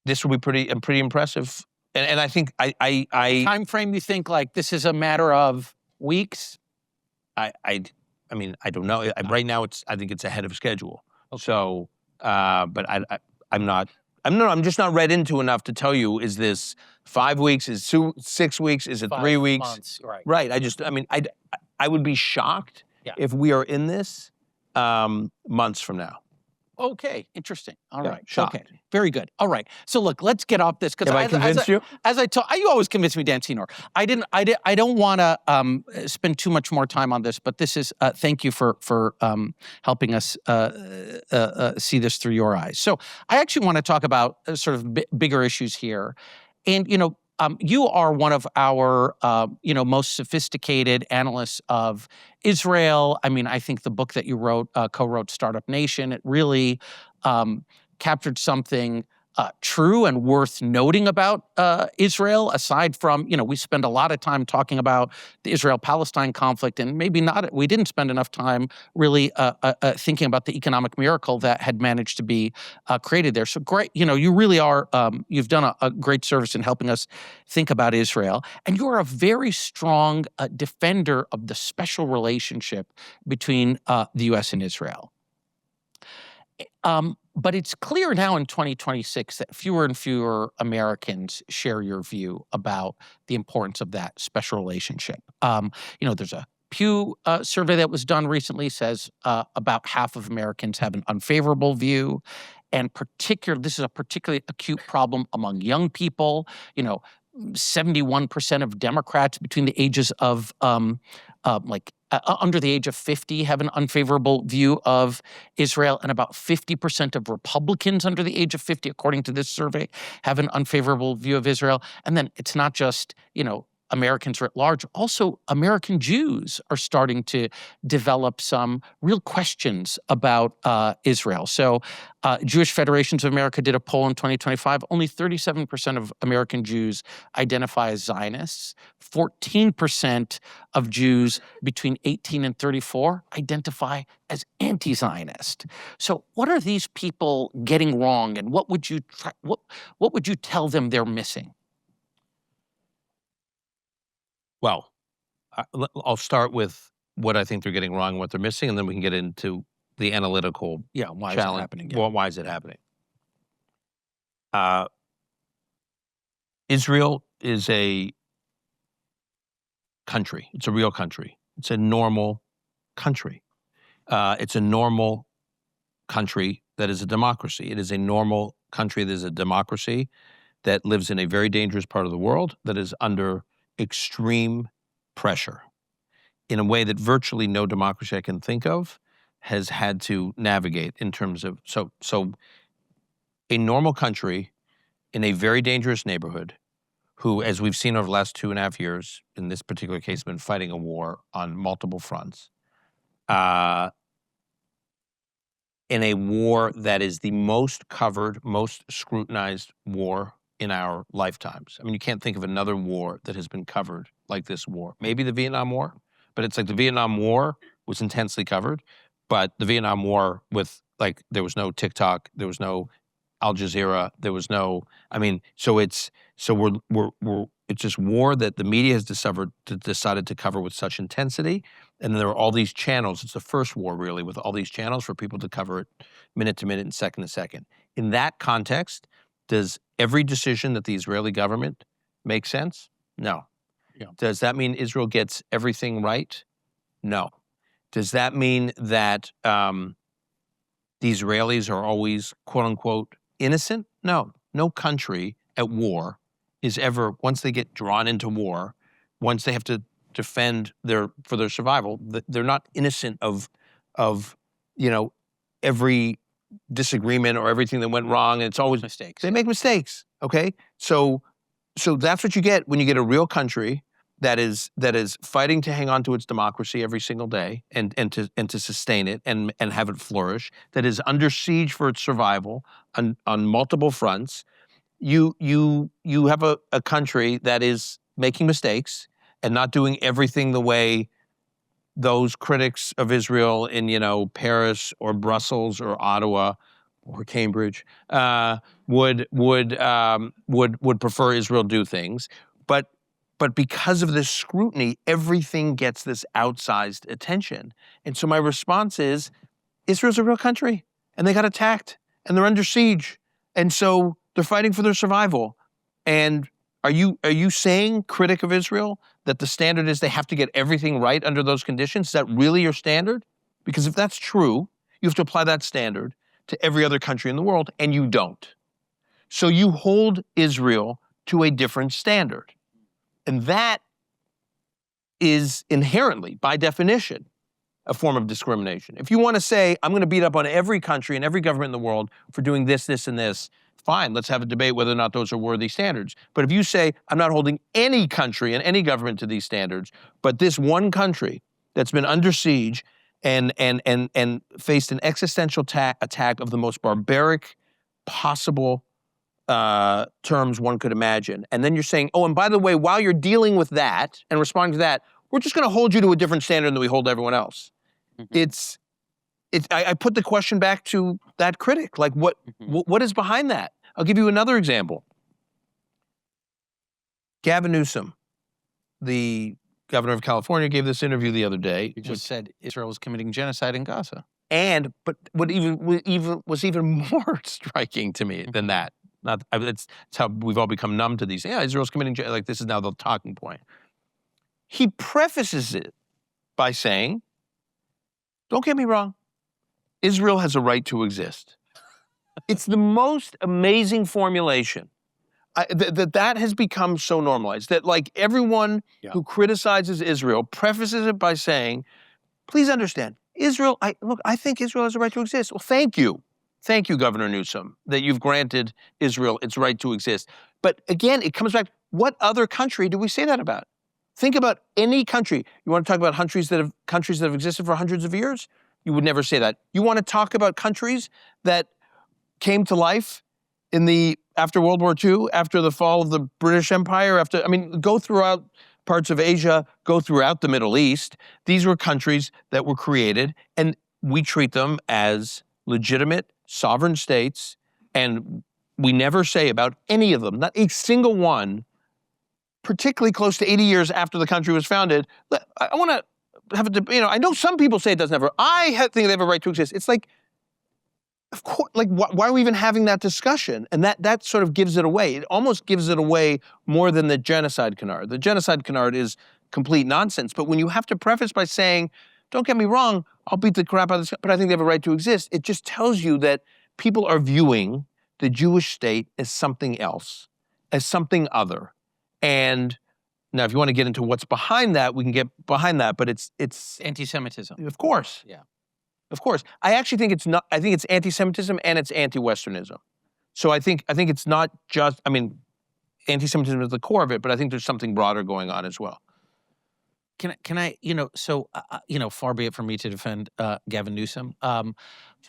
this will be pretty impressive. And I think time frame, you think like this is a matter of weeks? I mean, I don't know. Right now, I think it's ahead of schedule. Okay. So, but I'm just not read into enough to tell you, is this 5 weeks, is 6 weeks, is it 3 weeks? 5 months, right. Right. I would be shocked if we are in this months from now. Okay, interesting. All right. Shocked. Okay, very good. All right. So look, let's get off this, because Have I convinced you? You always convince me, Dan Senor. I don't want to spend too much more time on this, but this is thank you for helping us see this through your eyes. So I actually want to talk about sort of bigger issues here, and you are one of our, most sophisticated analysts of Israel. I mean, I think the book that you co-wrote, Startup Nation, it really captured something true and worth noting about Israel, aside from, we spend a lot of time talking about the Israel-Palestine conflict, and we didn't spend enough time really thinking about the economic miracle that had managed to be created there. So great, you really are, you've done a great service in helping us think about Israel, and you're a very strong defender of the special relationship between the U.S. and Israel. But it's clear now in 2026 that fewer and fewer Americans share your view about the importance of that special relationship. There's a Pew survey that was done recently says about half of Americans have an unfavorable view, and this is a particularly acute problem among young people. 71% of Democrats between the ages of under the age of 50 have an unfavorable view of Israel, and about 50% of Republicans under the age of 50, according to this survey, have an unfavorable view of Israel. And then it's not just, Americans writ large, also American Jews are starting to develop some real questions about Israel. So Jewish Federations of America did a poll in 2025. Only 37% of American Jews identify as Zionists. 14% of Jews between 18 and 34 identify as anti-Zionist. So what are these people getting wrong, and what would you tell them they're missing? Well, I'll start with what I think they're getting wrong, what they're missing, and then we can get into the analytical Why challenge. is it happening? Well, why is it happening? Israel is a country. It's a real country. It's a normal country. It's a normal country that is a democracy. It is a normal country that is a democracy that lives in a very dangerous part of the world that is under extreme pressure in a way that virtually no democracy I can think of has had to navigate in terms of, so a normal country in a very dangerous neighborhood who, as we've seen over the last 2.5 years, in this particular case, have been fighting a war on multiple fronts, in a war that is the most covered, most scrutinized war in our lifetimes. I mean, you can't think of another war that has been covered like this war. Maybe the Vietnam War, but it's like the Vietnam War was intensely covered, but the Vietnam War with, like, there was no TikTok, there was no Al Jazeera, there was no, I mean, it's this war that the media has decided to cover with such intensity, and there are all these channels. It's the first war, really, with all these channels for people to cover it minute to minute and second to second. In that context, does every decision that the Israeli government make sense? No. Yeah. Does that mean Israel gets everything right? No. Does that mean that the Israelis are always, quote unquote, innocent? No. No country at war is ever, once they get drawn into war, once they have to defend for their survival, they're not innocent of every disagreement or everything that went wrong. And it's always mistakes. They make mistakes. Okay, so that's what you get when you get a real country that is fighting to hang on to its democracy every single day and to sustain it and have it flourish. That is under siege for its survival on multiple fronts. You have a country that is making mistakes and not doing everything the way those critics of Israel in Paris or Brussels or Ottawa or Cambridge would prefer Israel do things, but because of this scrutiny, everything gets this outsized attention. And so my response is, Israel's a real country, and they got attacked, and they're under siege, and so they're fighting for their survival. And are you saying, critic of Israel, that the standard is they have to get everything right under those conditions? Is that really your standard? Because if that's true, you have to apply that standard to every other country in the world, and you don't. So you hold Israel to a different standard. And that is inherently, by definition, a form of discrimination. If you want to say, I'm going to beat up on every country and every government in the world for doing this, this, and this, fine, let's have a debate whether or not those are worthy standards. But if you say, I'm not holding any country and any government to these standards, but this one country that's been under siege and faced an existential attack of the most barbaric possible terms one could imagine, and then you're saying, oh, and by the way, while you're dealing with that and responding to that, we're just going to hold you to a different standard than we hold everyone else. Mm-hmm. I put the question back to that critic, like what is behind that? I'll give you another example. Gavin Newsom, the governor of California, gave this interview the other day. He just said Israel was committing genocide in Gaza. But what was even more striking to me than that, it's how we've all become numb to these. Yeah, Israel's committing, like, this is now the talking point. He prefaces it by saying, don't get me wrong, Israel has a right to exist. It's the most amazing formulation. That has become so normalized that, like, everyone who criticizes Israel prefaces it by saying, please understand, Israel, I think Israel has a right to exist. Well, thank you. Thank you, Governor Newsom, that you've granted Israel its right to exist. But again, it comes back, what other country do we say that about? Think about any country. You want to talk about countries that have existed for hundreds of years? You would never say that. You want to talk about countries that came to life after World War II, after the fall of the British Empire, go throughout parts of Asia, go throughout the Middle East. These were countries that were created, and we treat them as legitimate sovereign states, and we never say about any of them, not a single one, particularly close to 80 years after the country was founded. I want to have a, I know some people say it doesn't have think they have a right to exist. It's like, of course, like why are we even having that discussion? And that sort of gives it away. It almost gives it away more than the genocide canard. The genocide canard is complete nonsense. But when you have to preface by saying, don't get me wrong, I'll beat the crap out of this, but I think they have a right to exist, it just tells you that people are viewing the Jewish state as something else, as something other. And now, if you want to get into what's behind that, we can get behind that, but it's anti-Semitism. Of course. Yeah. Of course. I actually think it's not, I think it's anti-Semitism and it's anti-Westernism. So I think it's not just, anti-Semitism is the core of it, but I think there's something broader going on as well. Can I, far be it from me to defend Gavin Newsom,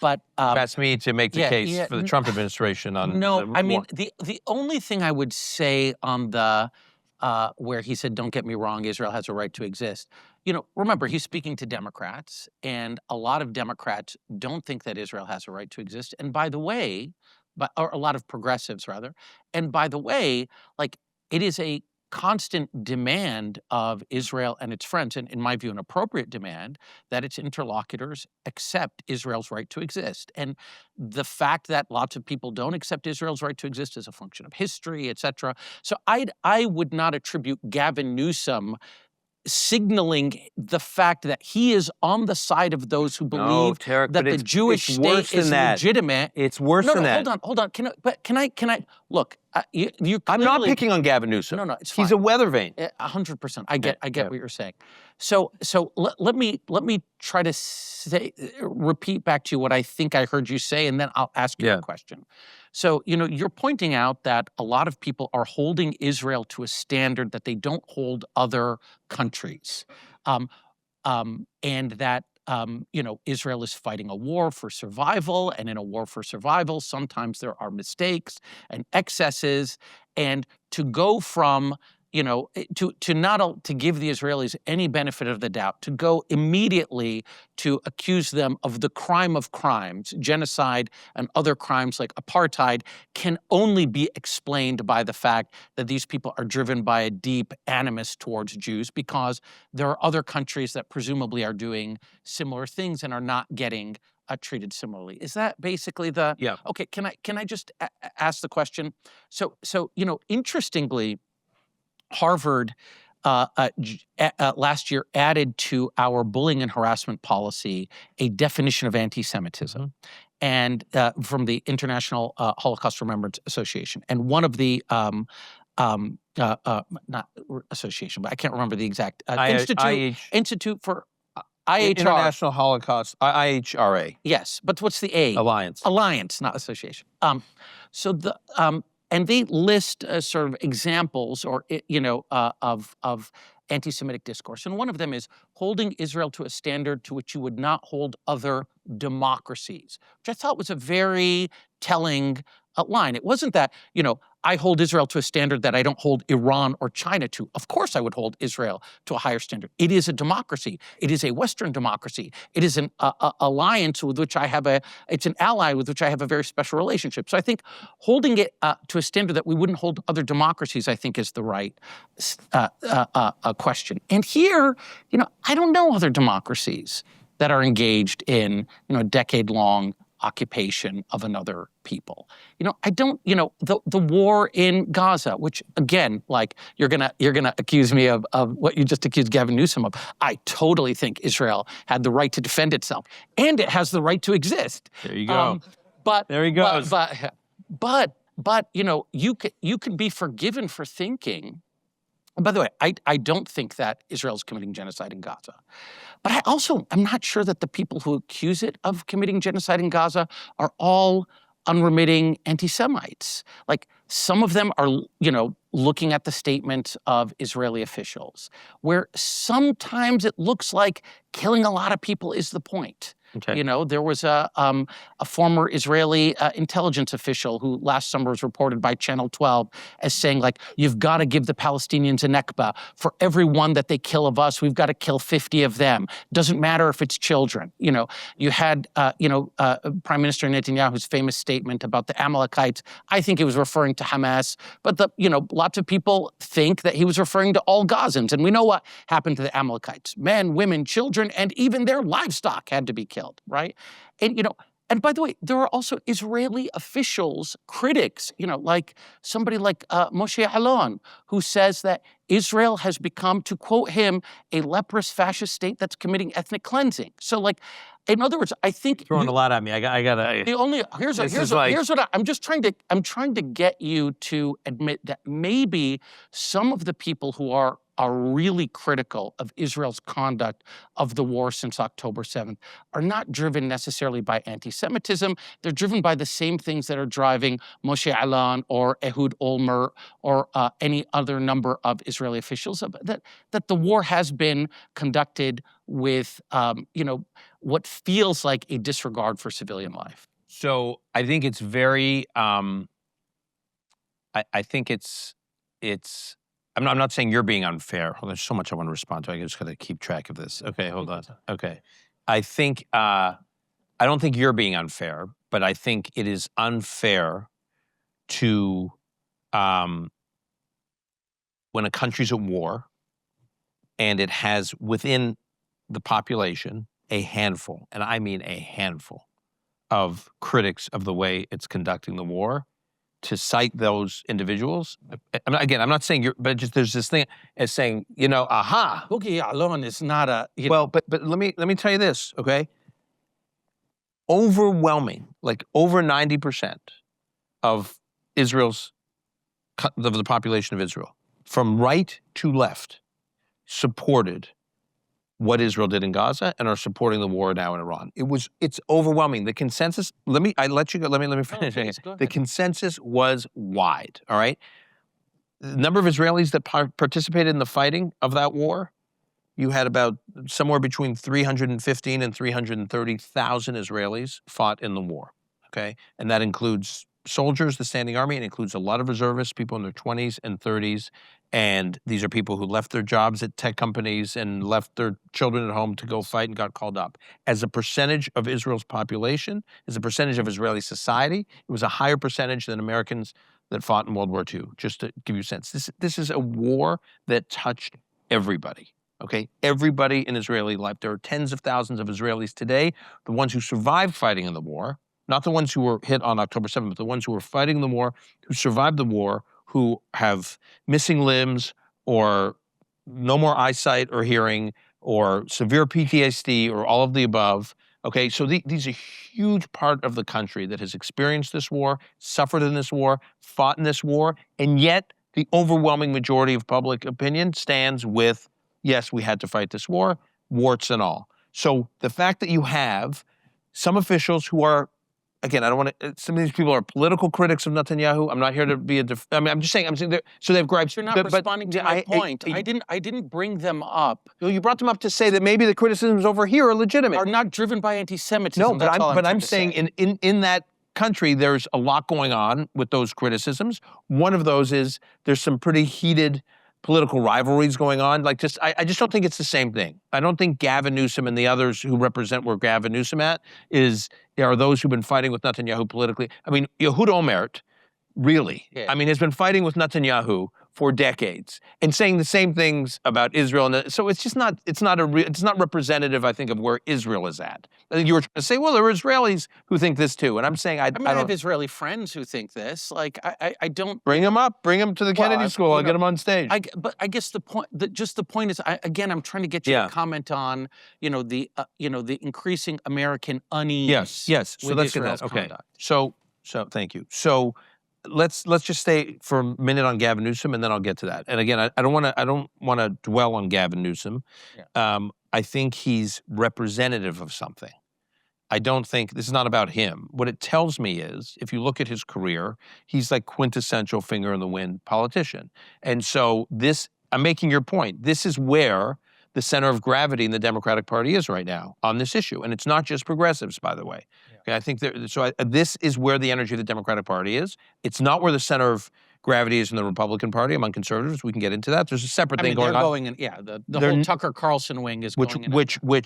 but that's me to make the case for the Trump administration on. The only thing I would say on the where he said, "Don't get me wrong, Israel has a right to exist." Remember, he's speaking to Democrats, and a lot of Democrats don't think that Israel has a right to exist. And by the way, or a lot of progressives rather, and by the way, like it is a constant demand of Israel and its friends, and in my view, an appropriate demand, that its interlocutors accept Israel's right to exist. And the fact that lots of people don't accept Israel's right to exist is a function of history, et cetera. So I would not attribute Gavin Newsom signaling the fact that he is on the side of those who believe Tarek, that the Jewish state is legitimate. It's worse than that. Hold on. Can I look? You clearly, I'm not picking on Gavin Newsom. No, it's fine. He's a weather vane. 100%. I get what you're saying. So let me try to repeat back to you what I think I heard you say, and then I'll ask you a question. So, you're pointing out that a lot of people are holding Israel to a standard that they don't hold other countries, and that Israel is fighting a war for survival, and in a war for survival, sometimes there are mistakes and excesses, and to go from to give the Israelis any benefit of the doubt, to go immediately to accuse them of the crime of crimes, genocide and other crimes like apartheid, can only be explained by the fact that these people are driven by a deep animus towards Jews, because there are other countries that presumably are doing similar things and are not getting treated similarly. Is that basically the? Yeah. Okay. Can I just ask the question? So interestingly, Harvard last year added to our bullying and harassment policy a definition of anti-Semitism, and from the International Holocaust Remembrance Association. And one of the not association, but I can't remember the exact Institute for IHR. International Holocaust, IHRA. Yes, but what's the A? Alliance, not association. And they list sort of examples of anti-Semitic discourse. And one of them is holding Israel to a standard to which you would not hold other democracies, which I thought was a very telling line. It wasn't that, I hold Israel to a standard that I don't hold Iran or China to. Of course I would hold Israel to a higher standard. It is a democracy. It is a Western democracy. It is an alliance with which it's an ally with which I have a very special relationship. So I think holding it to a standard that we wouldn't hold other democracies, I think, is the right question. And here, I don't know other democracies that are engaged in, a decade-long occupation of another people. I don't, the war in Gaza, which again, like you're gonna accuse me of what you just accused Gavin Newsom of. I totally think Israel had the right to defend itself, and it has the right to exist. There you go. But there he goes. But you can be forgiven for thinking. And by the way, I don't think that Israel is committing genocide in Gaza. But I also am not sure that the people who accuse it of committing genocide in Gaza are all unremitting anti-Semites. Like some of them are, looking at the statements of Israeli officials, where sometimes it looks like killing a lot of people is the point. Okay. You know, there was a former Israeli intelligence official who last summer was reported by Channel 12 as saying, like, you've got to give the Palestinians a Nakba. For every one that they kill of us, we've got to kill 50 of them. Doesn't matter if it's children. You know, you had, Prime Minister Netanyahu's famous statement about the Amalekites. I think he was referring to Hamas, but lots of people think that he was referring to all Gazans. And we know what happened to the Amalekites. Men, women, children, and even their livestock had to be killed, right? And by the way, there are also Israeli officials, critics, like somebody like Moshe Alon, who says that Israel has become, to quote him, a leprous fascist state that's committing ethnic cleansing. So, like, in other words, I think throwing a lot at me. I gotta. Here's what I'm trying to get you to admit that maybe some of the people who are really critical of Israel's conduct of the war since October 7th are not driven necessarily by anti-Semitism. They're driven by the same things that are driving Moshe Alon or Ehud Olmert or any other number of Israeli officials, that the war has been conducted with, what feels like a disregard for civilian life. So I think it's very. I think it's. I'm not saying you're being unfair. There's so much I want to respond to. I just got to keep track of this. Okay, hold on. Okay, I think I don't think you're being unfair, but I think it is unfair to when a country's at war and it has within the population a handful, and I mean a handful, of critics of the way it's conducting the war, to cite those individuals. I'm not saying you're, but just there's this thing as saying, aha. Boogie Alon is not a. But let me tell you this, okay? Overwhelming, like over 90% of of the population of Israel, from right to left, supported what Israel did in Gaza and are supporting the war now in Iran. It's overwhelming. The consensus, I let you go, let me finish. The consensus was wide, all right? The number of Israelis that participated in the fighting of that war, you had about somewhere between 315 and 330,000 Israelis fought in the war, okay? And that includes soldiers, the standing army, and includes a lot of reservists, people in their 20s and 30s. And these are people who left their jobs at tech companies and left their children at home to go fight and got called up. As a percentage of Israel's population, as a percentage of Israeli society, it was a higher percentage than Americans that fought in World War II, just to give you a sense. This is a war that touched everybody, okay? Everybody in Israeli life. There are tens of thousands of Israelis today, the ones who survived fighting in the war, not the ones who were hit on October 7th, but the ones who were fighting the war, who survived the war, who have missing limbs or no more eyesight or hearing or severe PTSD or all of the above. Okay, so these are a huge part of the country that has experienced this war, suffered in this war, fought in this war, and yet the overwhelming majority of public opinion stands with, yes, we had to fight this war, warts and all. So the fact that you have some officials who are, again, I don't want to. Some of these people are political critics of Netanyahu. I'm not here to be I'm just saying. So they've gripes. You're not responding to my point. I didn't bring them up. Well, you brought them up to say that maybe the criticisms over here are legitimate. Are not driven by anti-Semitism. No, but I'm saying in that country, there's a lot going on with those criticisms. One of those is there's some pretty heated political rivalries going on. I just don't think it's the same thing. I don't think Gavin Newsom and the others who represent where Gavin Newsom are those who've been fighting with Netanyahu politically. I mean, Ehud Olmert, really, has been fighting with Netanyahu for decades and saying the same things about Israel. And so it's not representative, I think, of where Israel is at. I think you were trying to say, well, there are Israelis who think this too. And I'm saying, I have Israeli friends who think this. Like, I don't. Bring them up. Bring them to the Kennedy School. I'll get them on stage. But I guess the point is, I'm trying to get you to comment on, the increasing American unease. Yes. So let's get that. Okay. So thank you. So let's just stay for a minute on Gavin Newsom, and then I'll get to that. And again, I don't want to dwell on Gavin Newsom. Yeah. I think he's representative of something. I don't think this is not about him. What it tells me is, if you look at his career, he's like quintessential finger in the wind politician. And so I'm making your point. This is where the center of gravity in the Democratic Party is right now on this issue. And it's not just progressives, by the way. Yeah. Okay, I think this is where the energy of the Democratic Party is. It's not where the center of gravity is in the Republican Party among conservatives. We can get into that. There's a separate thing going they're on. going in, yeah, the whole Tucker Carlson wing is going in.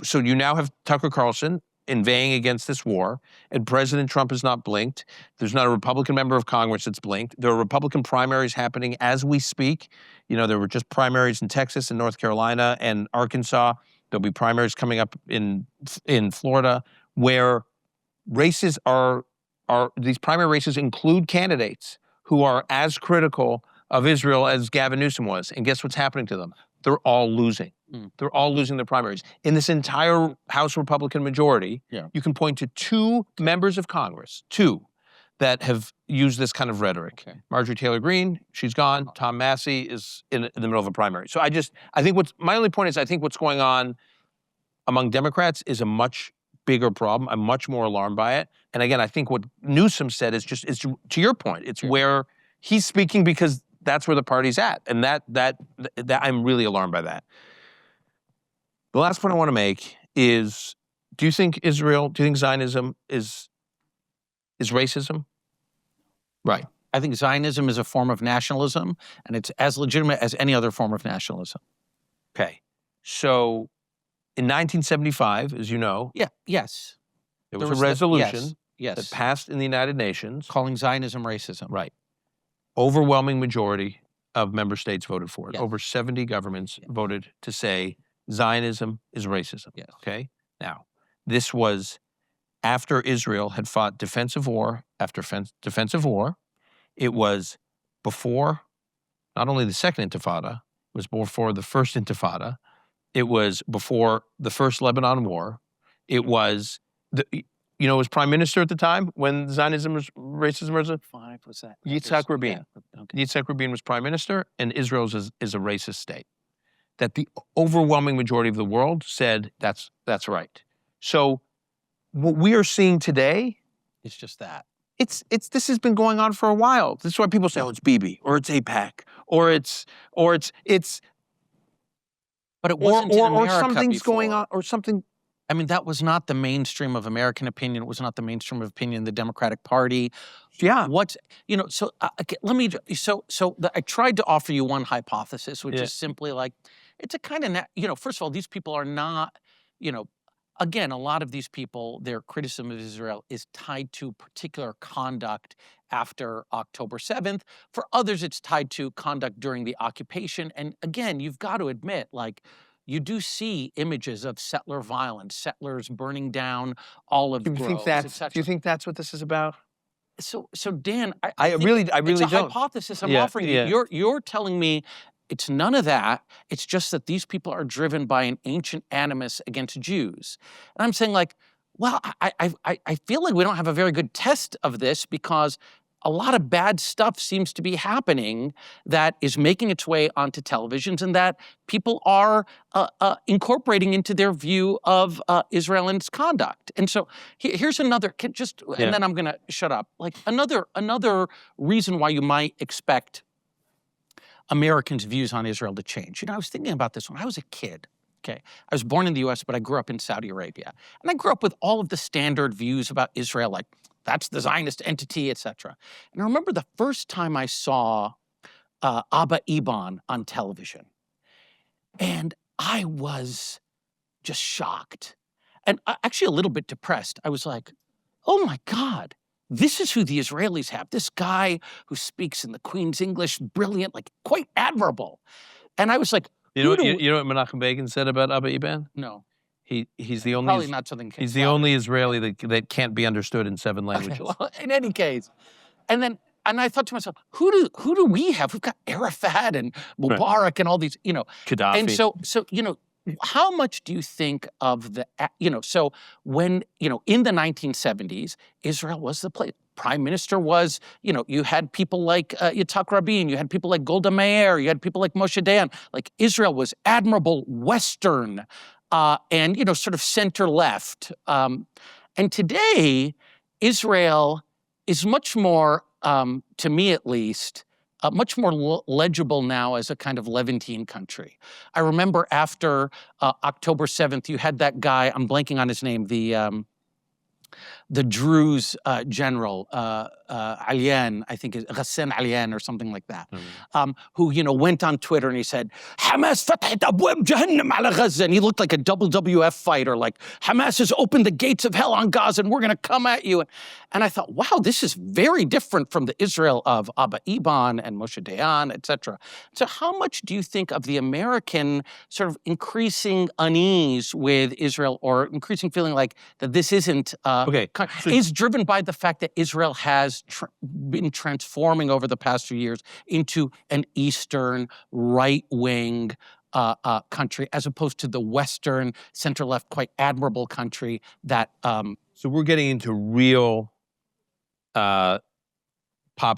So you now have Tucker Carlson inveighing against this war, and President Trump has not blinked. There's not a Republican member of Congress that's blinked. There are Republican primaries happening as we speak. You know, there were just primaries in Texas and North Carolina and Arkansas. There'll be primaries coming up in Florida, where races these primary races include candidates who are as critical of Israel as Gavin Newsom was. And guess what's happening to them? They're all losing. They're all losing their primaries. In this entire House Republican majority, you can point to 2 members of Congress, 2, that have used this kind of rhetoric. Okay. Marjorie Taylor Greene, she's gone. Tom Massey is in the middle of a primary. So I think my only point is I think what's going on among Democrats is a much bigger problem. I'm much more alarmed by it. And again, I think what Newsom said is to your point, it's where he's speaking because that's where the party's at. And that I'm really alarmed by that. The last point I want to make is, do you think Zionism is racism? Right. I think Zionism is a form of nationalism, and it's as legitimate as any other form of nationalism. Okay. So in 1975, as you know, there was a resolution yes, that passed in the United Nations calling Zionism racism. Right. Overwhelming majority of member states voted for it. Yes. Over 70 governments voted to say Zionism is racism. Yes. Okay? Now, this was after Israel had fought defensive war after defensive war. It was before not only the Second Intifada, it was before the First Intifada. It was before the First Lebanon War. It was it was prime minister at the time when Zionism was racism was was that? Yitzhak Rabin. Yeah. Okay. Yitzhak Rabin was prime minister, and Israel is a racist state. That the overwhelming majority of the world said that's right. So what we are seeing today, It's just that. this has been going on for a while. This is why people say, oh, it's Bibi, or it's AIPAC, or it's But it wasn't in America or something's before. going on, or something. I mean, that was not the mainstream of American opinion. It was not the mainstream of opinion in the Democratic Party. Yeah. So let me, I tried to offer you one hypothesis, which is simply like, it's a kind of, first of all, these people are not, again, a lot of these people, their criticism of Israel is tied to particular conduct after October 7th. For others, it's tied to conduct during the occupation. And again, you've got to admit, like, you do see images of settler violence, settlers burning down olive groves, etc. Do you think that's what this is about? So Dan, I really it's don't. a hypothesis I'm offering you. You're telling me it's none of that. It's just that these people are driven by an ancient animus against Jews. And I'm saying, like, well, I feel like we don't have a very good test of this, because a lot of bad stuff seems to be happening that is making its way onto televisions, and that people are incorporating into their view of Israel and its conduct. And so here's another, and then I'm going to shut up. Like, another reason why you might expect Americans' views on Israel to change. I was thinking about this when I was a kid. Okay, I was born in the U.S., but I grew up in Saudi Arabia. And I grew up with all of the standard views about Israel, like, that's the Zionist entity, etc. And I remember the first time I saw Abba Eban on television, and I was just shocked and actually a little bit depressed. I was like, oh my God, this is who the Israelis have. This guy who speaks in the Queen's English, brilliant, like, quite admirable. And I was like, you know what Menachem Begin said about Abba Eban? No. He's the only Probably not something. He's the only Israeli that can't be understood in 7 languages. Okay, well, in any case, and I thought to myself, who do we have? We've got Arafat and Mubarak and all these, Gaddafi. And so how much do you think of the, so when, in the 1970s, Israel was the place. Prime Minister was, you had people like Yitzhak Rabin, you had people like Golda Meir, you had people like Moshe Dayan. Like, Israel was admirable, Western, and, sort of center-left. And today, Israel is much more, to me at least, much more legible now as a kind of Levantine country. I remember after October 7th, you had that guy, I'm blanking on his name, the Druze general, Alian, I think, Ghassan Alian or something like that, who, went on Twitter and he said, Hamas fathat abwab jahannam ala Gaza. And he looked like a WWF fighter, like, Hamas has opened the gates of hell on Gaza and we're going to come at you. And I thought, wow, this is very different from the Israel of Abba Eban and Moshe Dayan, etc. So how much do you think of the American sort of increasing unease with Israel, or increasing feeling like that this isn't is driven by the fact that Israel has been transforming over the past few years into an Eastern right-wing country, as opposed to the Western center-left, quite admirable country that. So we're getting into real pop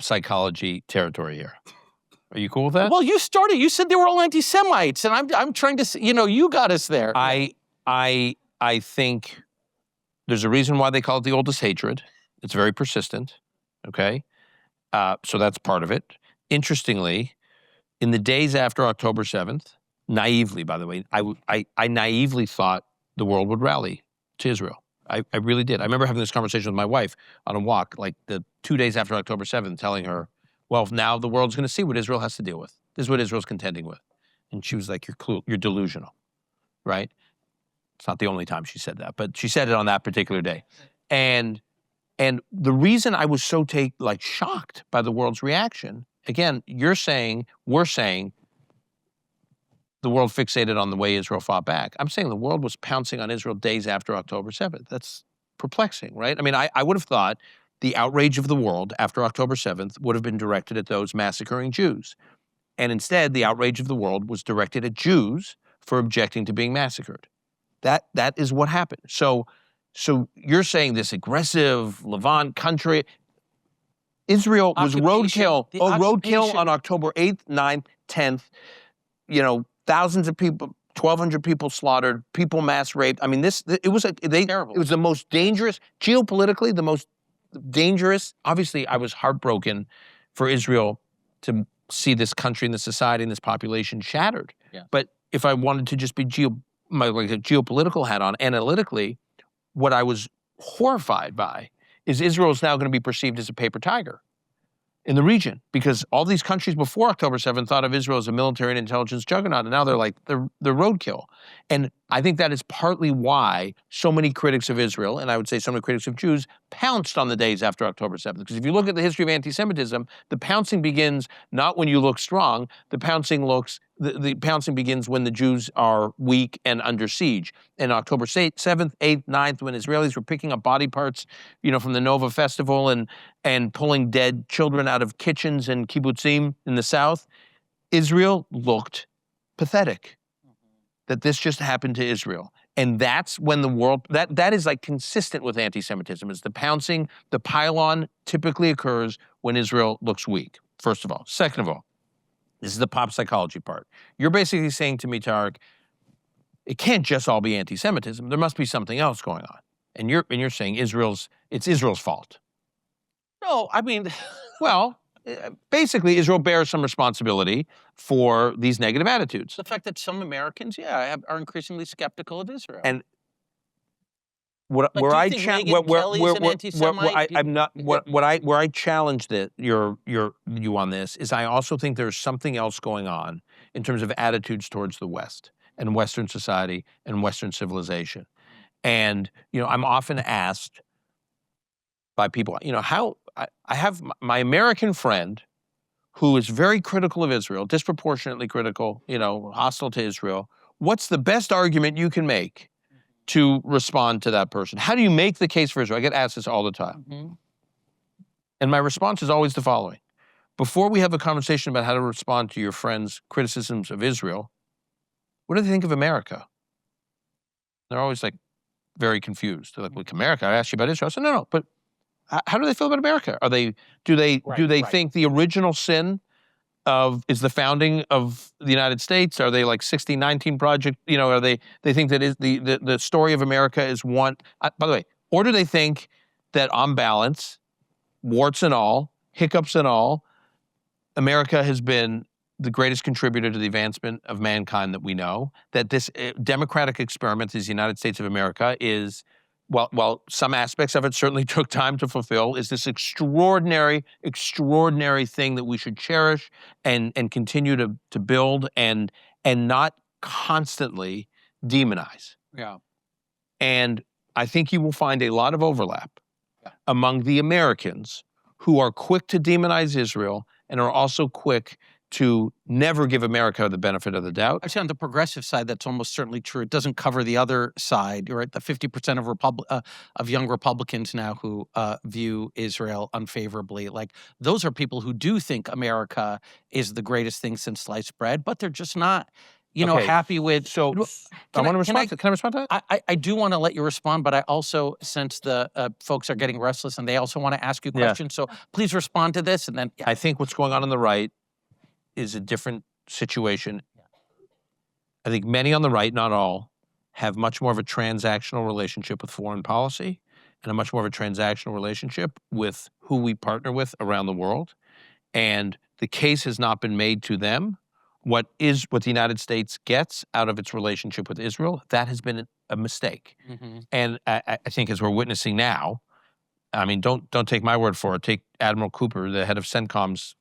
psychology territory here. Are you cool with that? Well, you started. You said they were all anti-Semites, and I'm trying to. You got us there. I think there's a reason why they call it the oldest hatred. It's very persistent, okay? So that's part of it. Interestingly, in the days after October 7th, naively, by the way, I naively thought the world would rally to Israel. I really did. I remember having this conversation with my wife on a walk, like the 2 days after October 7th, telling her, well, now the world's going to see what Israel has to deal with. This is what Israel's contending with. And she was like, you're delusional, right? It's not the only time she said that, but she said it on that particular day. And the reason I was so shocked by the world's reaction, again, we're saying the world fixated on the way Israel fought back. I'm saying the world was pouncing on Israel days after October 7th. That's perplexing, right? I mean, I would have thought the outrage of the world after October 7th would have been directed at those massacring Jews. And instead, the outrage of the world was directed at Jews for objecting to being massacred. That is what happened. So you're saying this aggressive Levant country, Israel was roadkill. Roadkill on October 8th, 9th, 10th. Thousands of people, 1,200 people slaughtered, people mass raped. I mean, it was terrible. It was the most dangerous, geopolitically, the most dangerous. Obviously, I was heartbroken for Israel to see this country and this society and this population shattered. Yeah. But if I wanted to just be a geopolitical hat on, analytically, what I was horrified by is Israel is now going to be perceived as a paper tiger in the region, because all these countries before October 7th thought of Israel as a military and intelligence juggernaut, and now they're roadkill. And I think that is partly why so many critics of Israel, and I would say so many critics of Jews, pounced on the days after October 7th. Because if you look at the history of anti-Semitism, the pouncing begins not when you look strong, the pouncing begins when the Jews are weak and under siege. And October 7th, 8th, 9th, when Israelis were picking up body parts, from the Nova Festival and pulling dead children out of kitchens and kibbutzim in the south, Israel looked pathetic. That this just happened to Israel. And that's when the world, that is consistent with anti-Semitism, is the pouncing, the pile-on typically occurs when Israel looks weak, first of all. Second of all, this is the pop psychology part. You're basically saying to me, Tarek, it can't just all be anti-Semitism. There must be something else going on. And you're saying it's Israel's fault. No, I mean, well, basically, Israel bears some responsibility for these negative attitudes. The fact that some Americans, are increasingly skeptical of Israel. And where I challenge your view on this is, I also think there's something else going on in terms of attitudes towards the West and Western society and Western civilization. And I'm often asked by people, how I have my American friend who is very critical of Israel, disproportionately critical, hostile to Israel. What's the best argument you can make to respond to that person? How do you make the case for Israel? I get asked this all the time. Mm-hmm. And my response is always the following. Before we have a conversation about how to respond to your friend's criticisms of Israel, what do they think of America? They're always very confused. They're like, America? I asked you about Israel. I said, no, but how do they feel about America? Do they think the original sin is the founding of the United States? Are they 1619 Project? They think that is the story of America is one? By the way, or do they think that on balance, warts and all, hiccups and all, America has been the greatest contributor to the advancement of mankind that we know, that this democratic experiment is the United States of America is, while some aspects of it certainly took time to fulfill, is this extraordinary, extraordinary thing that we should cherish and continue to build and not constantly demonize. Yeah. And I think you will find a lot of overlap among the Americans who are quick to demonize Israel and are also quick to never give America the benefit of the doubt. Actually, on the progressive side, that's almost certainly true. It doesn't cover the other side. You're right, the 50% of young Republicans now who view Israel unfavorably. Like, those are people who do think America is the greatest thing since sliced bread, but they're just not, happy with. So, I want to respond. Can I respond to that? I do want to let you respond, but I also sense the folks are getting restless and they also want to ask you questions. So please respond to this, and then. I think what's going on the right is a different situation. I think many on the right, not all, have much more of a transactional relationship with foreign policy and a much more of a transactional relationship with who we partner with around the world. And the case has not been made to them what the United States gets out of its relationship with Israel. That has been a mistake. Mm-hmm. And I think as we're witnessing now, I mean, don't take my word for it. Take Admiral Cooper, the head of CENTCOM's.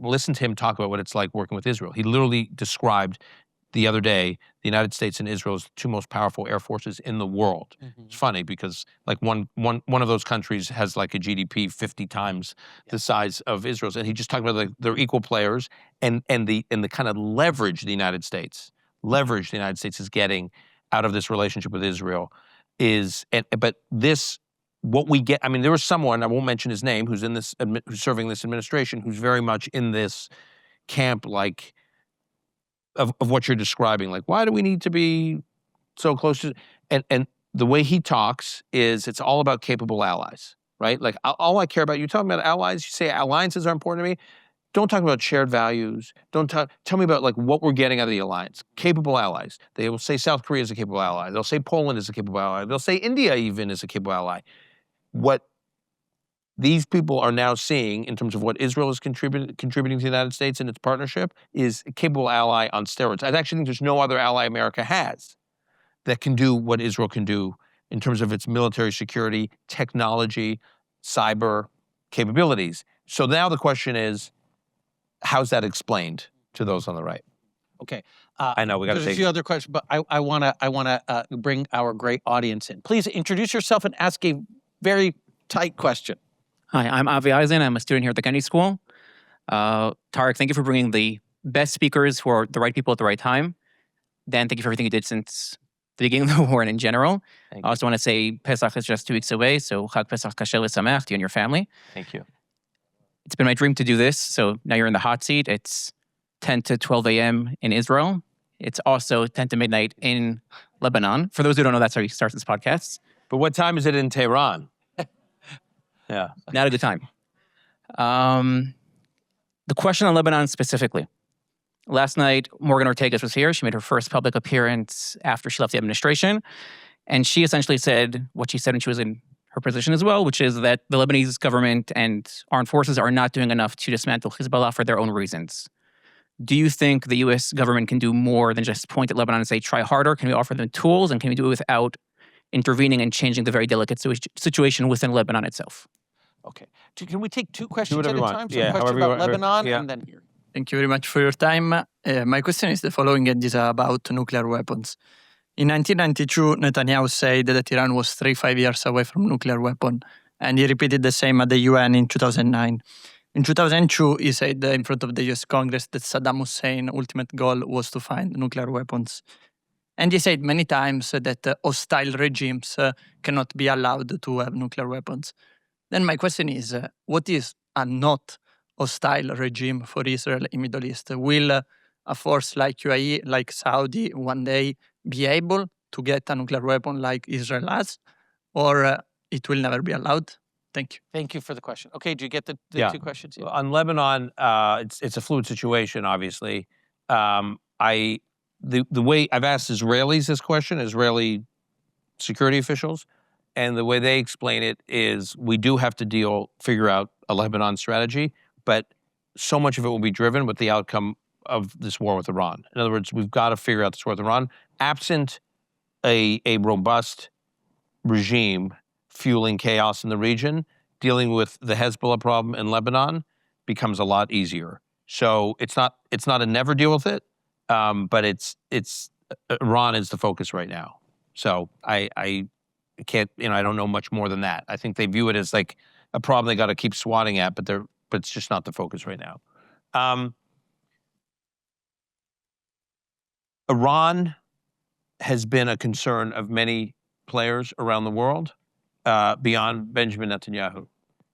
Listen to him talk about what it's like working with Israel. He literally described the other day the United States and Israel's two most powerful air forces in the world. Mm-hmm. It's funny because like one of those countries has like a GDP 50 times the size of Israel's, and he just talked about like they're equal players and the kind of leverage the United States is getting out of this relationship with Israel but this. What we get, I mean, there was someone, I won't mention his name, who's serving this administration, who's very much in this camp, like, of what you're describing. Like, why do we need to be so close to, and the way he talks is it's all about capable allies, right? Like, all I care about, you're talking about allies, you say alliances are important to me. Don't talk about shared values. Tell me about like what we're getting out of the alliance. Capable allies. They will say South Korea is a capable ally. They'll say Poland is a capable ally. They'll say India even is a capable ally. What these people are now seeing in terms of what Israel is contributing to the United States and its partnership is a capable ally on steroids. I actually think there's no other ally America has that can do what Israel can do in terms of its military security, technology, cyber capabilities. So now the question is, how's that explained to those on the right? Okay. I know we got to There's a few other questions, but I want to bring our great audience in. Please introduce yourself and ask a very tight question. Hi, I'm Avi Eisen. I'm a student here at the Kennedy School. Tarek, thank you for bringing the best speakers who are the right people at the right time. Dan, thank you for everything you did since the beginning of the war and in general. I also want to say Pesach is just 2 weeks away, so Chag Pesach Kasher L'Sameach to you and your family. Thank you. It's been my dream to do this, so now you're in the hot seat. It's 10 to 12 a.m. in Israel. It's also 10 to midnight in Lebanon. For those who don't know, that's how we start this podcast. But what time is it in Tehran? Yeah. Not a good time. The question on Lebanon specifically. Last night, Morgan Ortagus was here. She made her first public appearance after she left the administration. And she essentially said what she said when she was in her position as well, which is that the Lebanese government and armed forces are not doing enough to dismantle Hezbollah for their own reasons. Do you think the U.S. government can do more than just point at Lebanon and say, try harder? Can we offer them tools? And can we do it without intervening and changing the very delicate situation within Lebanon itself? Okay. Can we take two questions at a time? So Yeah, a question about Lebanon and then here. Thank you very much for your time. My question is the following, and is about nuclear weapons. In 1992, Netanyahu said that Iran was 35 years away from nuclear weapon, and he repeated the same at the UN in 2009. In 2002, he said in front of the US Congress that Saddam Hussein's ultimate goal was to find nuclear weapons. And he said many times that hostile regimes cannot be allowed to have nuclear weapons. Then my question is, what is a not hostile regime for Israel in Middle East? Will a force like UAE, like Saudi, one day be able to get a nuclear weapon like Israel has? Or it will never be allowed? Thank you. Thank you for the question. Okay, do you get the two questions? Yeah. On Lebanon, it's a fluid situation, obviously. The way I've asked Israelis this question, Israeli security officials, and the way they explain it is we do have to figure out a Lebanon strategy, but so much of it will be driven with the outcome of this war with Iran. In other words, we've got to figure out this war with Iran. Absent a robust regime fueling chaos in the region, dealing with the Hezbollah problem in Lebanon becomes a lot easier. So it's not a never deal with it, but it's Iran is the focus right now. So I can't, I don't know much more than that. I think they view it as like a problem they got to keep swatting at, but it's just not the focus right now. Iran has been a concern of many players around the world beyond Benjamin Netanyahu.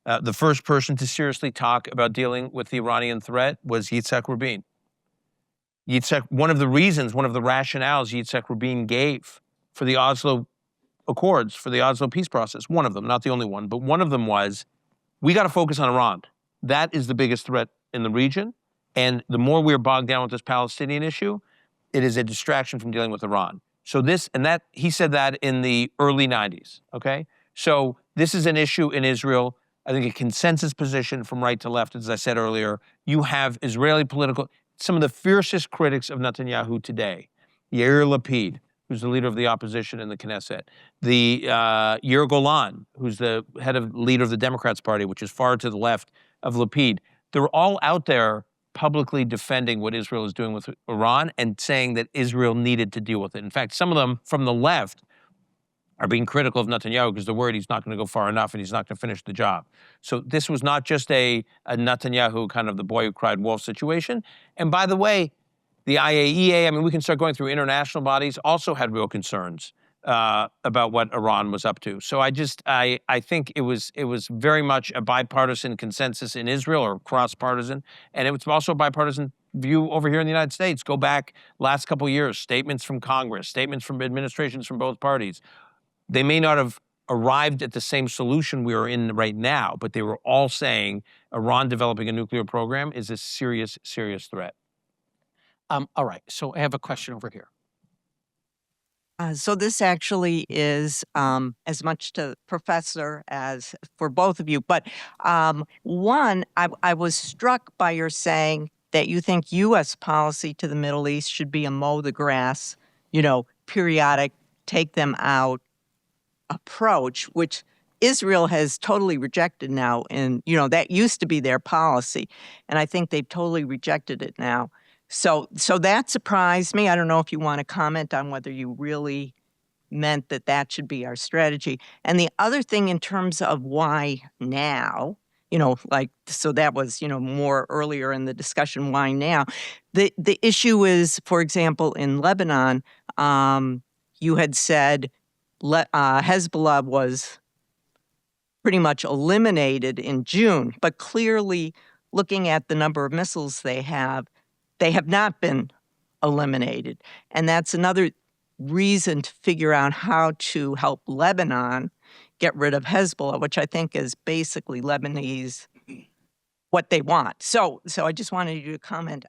The first person to seriously talk about dealing with the Iranian threat was Yitzhak Rabin. One of the rationales Yitzhak Rabin gave for the Oslo Accords, for the Oslo peace process, one of them, not the only one, but one of them was, we got to focus on Iran. That is the biggest threat in the region. And the more we're bogged down with this Palestinian issue, it is a distraction from dealing with Iran. So he said that in the early 90s, okay? So this is an issue in Israel, I think a consensus position from right to left, as I said earlier. You have Israeli some of the fiercest critics of Netanyahu today, Yair Lapid, who's the leader of the opposition in the Knesset, the Yair Golan, who's the leader of the Democrats Party, which is far to the left of Lapid. They're all out there publicly defending what Israel is doing with Iran and saying that Israel needed to deal with it. In fact, some of them from the left are being critical of Netanyahu because they're worried he's not going to go far enough and he's not going to finish the job. So this was not just a Netanyahu kind of the boy who cried wolf situation. And by the way, the IAEA, we can start going through international bodies, also had real concerns about what Iran was up to. So I think it was very much a bipartisan consensus in Israel, or cross-partisan, and it was also a bipartisan view over here in the United States. Go back last couple of years, statements from Congress, statements from administrations from both parties. They may not have arrived at the same solution we are in right now, but they were all saying Iran developing a nuclear program is a serious, serious threat. All right, so I have a question over here. So this actually is as much to Professor as for both of you. But one, I was struck by your saying that you think U.S. policy to the Middle East should be a mow the grass, periodic, take them out approach, which Israel has totally rejected now. And, that used to be their policy. And I think they've totally rejected it now. So that surprised me. I don't know if you want to comment on whether you really meant that should be our strategy. And the other thing in terms of why now, so that was, more earlier in the discussion, why now? The issue is, for example, in Lebanon, you had said Hezbollah was pretty much eliminated in June, but clearly looking at the number of missiles they have not been eliminated. And that's another reason to figure out how to help Lebanon get rid of Hezbollah, which I think is basically Lebanese what they want. So I just wanted you to comment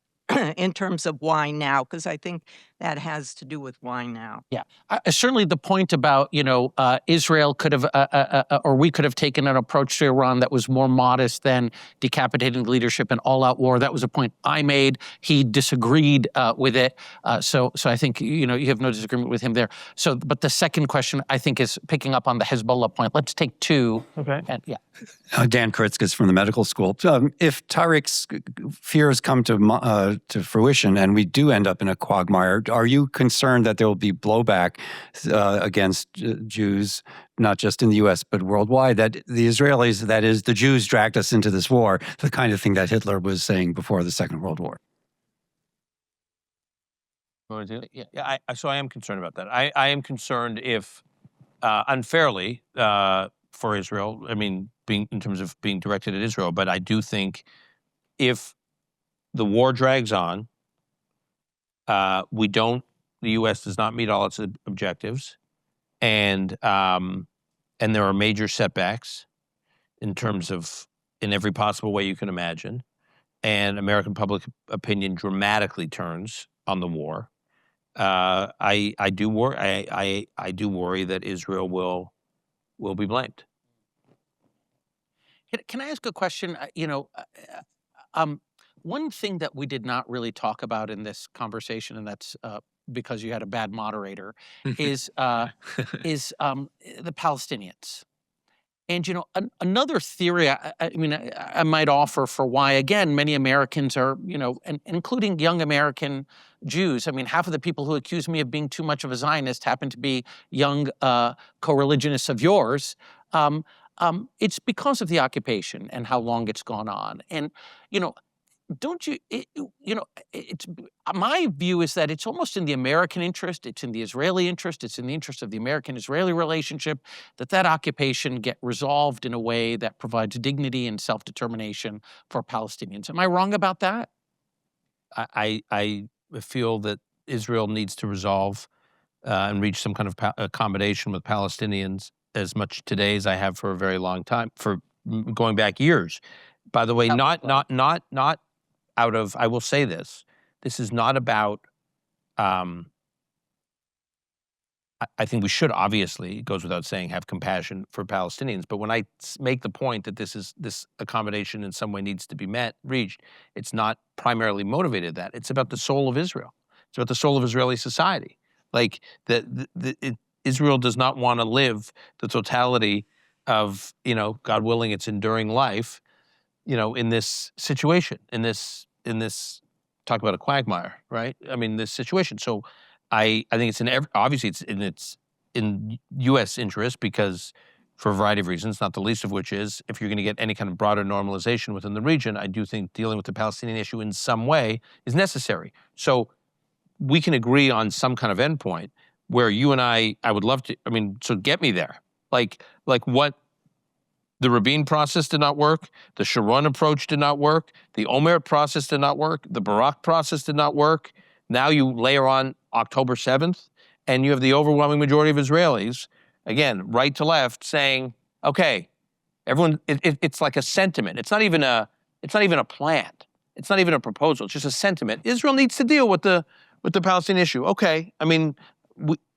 in terms of why now, because I think that has to do with why now. Yeah, certainly the point about, Israel could have, or we could have taken an approach to Iran that was more modest than decapitating leadership and all-out war. That was a point I made. He disagreed with it. So I think, you have no disagreement with him there. So, but the second question, I think, is picking up on the Hezbollah point. Let's take two. Okay. And yeah. Dan Kuritzkis from the medical school. If Tarek's fears come to fruition and we do end up in a quagmire, are you concerned that there will be blowback against Jews, not just in the U.S., but worldwide, that the Israelis, that is, the Jews dragged us into this war, the kind of thing that Hitler was saying before the Second World War? Yeah, so I am concerned about that. I am concerned if unfairly for Israel, being in terms of being directed at Israel, but I do think if the war drags on, the U.S. does not meet all its objectives, and there are major setbacks in every possible way you can imagine, and American public opinion dramatically turns on the war. I do worry that Israel will be blamed. Can I ask a question? one thing that we did not really talk about in this conversation, and that's because you had a bad moderator, is the Palestinians. And another theory I might offer for why, again, many Americans are, and including young American Jews. I mean, half of the people who accuse me of being too much of a Zionist happen to be young co-religionists of yours. It's because of the occupation and how long it's gone on. And don't you, it's my view is that it's almost in the American interest, it's in the Israeli interest, it's in the interest of the American-Israeli relationship that occupation get resolved in a way that provides dignity and self-determination for Palestinians. Am I wrong about that? I feel that Israel needs to resolve and reach some kind of accommodation with Palestinians as much today as I have for a very long time, for going back years. By the way, not out of, I will say this is not about, I think we should obviously, it goes without saying, have compassion for Palestinians. But when I make the point that this accommodation in some way needs to be reached, it's not primarily motivated that. It's about the soul of Israel. It's about the soul of Israeli society. Like Israel does not want to live the totality of, God willing, its enduring life, in this situation, in this talk about a quagmire, right? I mean, this situation. So I think it's obviously it's in U.S. interest, because for a variety of reasons, not the least of which is if you're going to get any kind of broader normalization within the region, I do think dealing with the Palestinian issue in some way is necessary. So we can agree on some kind of endpoint where you and I would love to, so get me there. Like what the Rabin process did not work, the Sharon approach did not work, the Omer process did not work, the Barak process did not work. Now you layer on October 7th, and you have the overwhelming majority of Israelis, again, right to left, saying, okay, everyone, it's like a sentiment. It's not even a plan. It's not even a proposal. It's just a sentiment. Israel needs to deal with the Palestinian issue. Okay,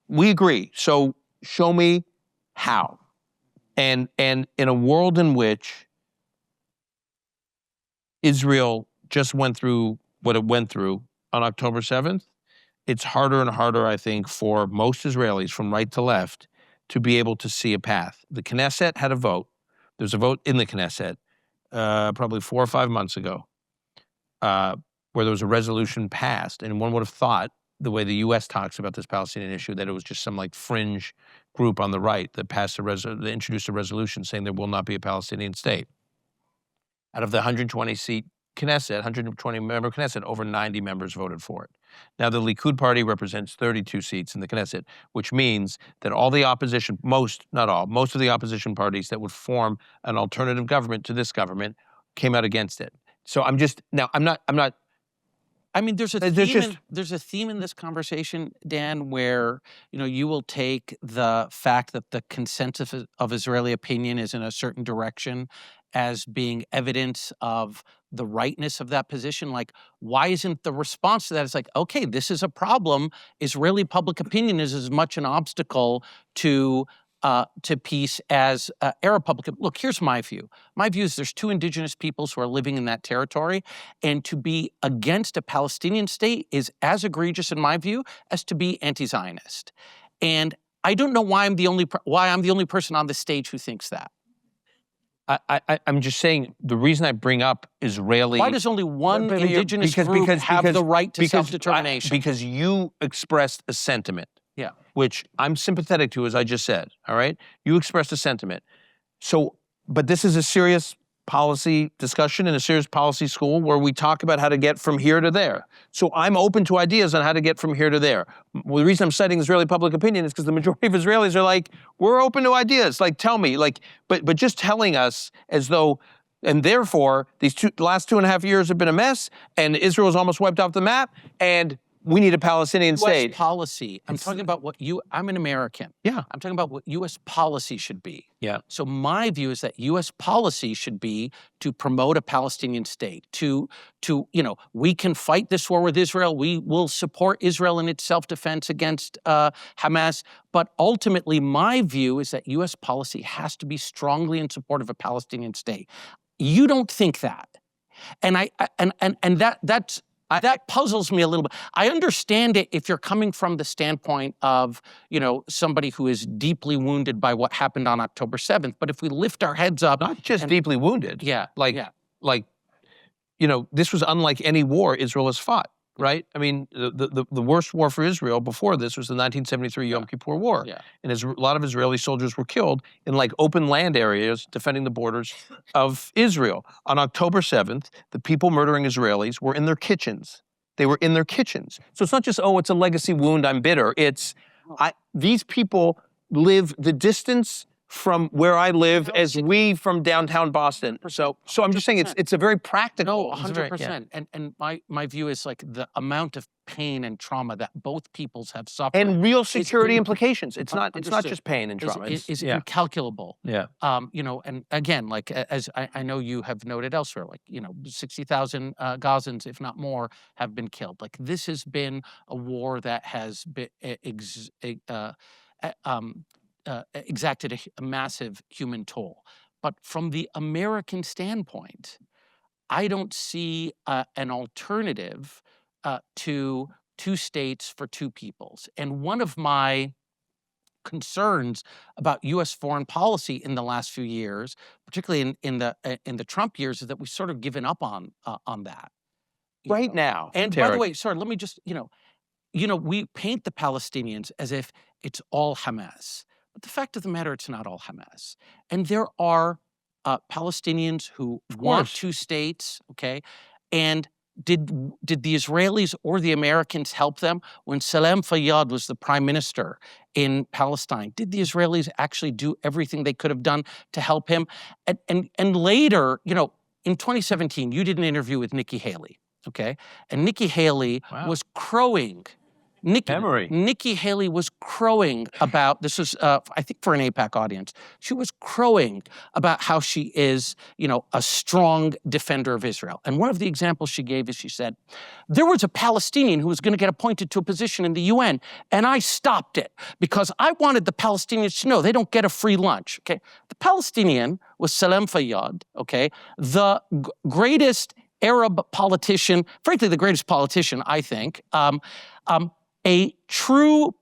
we agree. So show me how. And in a world in which Israel just went through what it went through on October 7th, it's harder and harder, I think, for most Israelis from right to left to be able to see a path. The Knesset had a vote. There's a vote in the Knesset probably 4 or 5 months ago where there was a resolution passed, and one would have thought, the way the U.S. talks about this Palestinian issue, that it was just some fringe group on the right that that introduced a resolution saying there will not be a Palestinian state. Out of the 120-seat Knesset, 120-member Knesset, over 90 members voted for it. Now, the Likud party represents 32 seats in the Knesset, which means that all the opposition, most, not all, most of the opposition parties that would form an alternative government to this government came out against it. So I'm not. There's a theme in this conversation, Dan, where you will take the fact that the consensus of Israeli opinion is in a certain direction as being evidence of the rightness of that position. Like, why isn't the response to that? It's like, okay, this is a problem. Israeli public opinion is as much an obstacle to peace as Arab public. Look, here's my view. My view is there's 2 indigenous peoples who are living in that territory, and to be against a Palestinian state is as egregious, in my view, as to be anti-Zionist. And I don't know why I'm the only person on the stage who thinks that. I'm just saying, the reason I bring up Israeli... Why does only one indigenous group have the right to self-determination? Because you expressed a sentiment. Yeah. Which I'm sympathetic to, as I just said, all right? You expressed a sentiment. So, but this is a serious policy discussion in a serious policy school where we talk about how to get from here to there. So I'm open to ideas on how to get from here to there. Well, the reason I'm citing Israeli public opinion is because the majority of Israelis are like, we're open to ideas. Like, tell me, but just telling us as though, and therefore, the last 2.5 years have been a mess, and Israel is almost wiped off the map, and we need a Palestinian state. U.S. policy. I'm talking about I'm an American. Yeah. I'm talking about what U.S. policy should be. Yeah. So my view is that U.S. policy should be to promote a Palestinian state, we can fight this war with Israel. We will support Israel in its self-defense against Hamas. But ultimately, my view is that U.S. policy has to be strongly in support of a Palestinian state. You don't think that. And that puzzles me a little bit. I understand it if you're coming from the standpoint of, somebody who is deeply wounded by what happened on October 7th. But if we lift our heads up, Not just deeply wounded. Yeah. This was unlike any war Israel has fought, right? I mean, the worst war for Israel before this was the 1973 Yom Kippur War. Yeah. And a lot of Israeli soldiers were killed in open land areas defending the borders of Israel. On October 7th, the people murdering Israelis were in their kitchens. They were in their kitchens. So it's not just, it's a legacy wound, I'm bitter. These people live the distance from where I live as we from downtown Boston. So I'm just saying it's a very practical. No, 100%. And my view is the amount of pain and trauma that both peoples have suffered. And real security implications. It's not understood. just pain and trauma. Is incalculable. Yeah. And again, as I know you have noted elsewhere, 60,000 Gazans, if not more, have been killed. This has been a war that has been exacted a massive human toll. But from the American standpoint, I don't see an alternative to two states for two peoples. And one of my concerns about U.S. foreign policy in the last few years, particularly in the Trump years, is that we've sort of given up on that. Right now. And Tarek, by the way, sorry, let me just, we paint the Palestinians as if it's all Hamas. But the fact of the matter, it's not all Hamas. And there are Palestinians who want two states, okay? And did the Israelis or the Americans help them? When Salam Fayyad was the prime minister in Palestine, did the Israelis actually do everything they could have done to help him? And later, in 2017, you did an interview with Nikki Haley, okay? And Nikki Haley was crowing. Nikki Haley was crowing about, this was, I think for an AIPAC audience, she was crowing about how she is, a strong defender of Israel. And one of the examples she gave is she said, there was a Palestinian who was going to get appointed to a position in the UN, and I stopped it because I wanted the Palestinians to know they don't get a free lunch, okay? The Palestinian was Salam Fayyad, okay? The greatest Arab politician, frankly, the greatest politician, I think, a true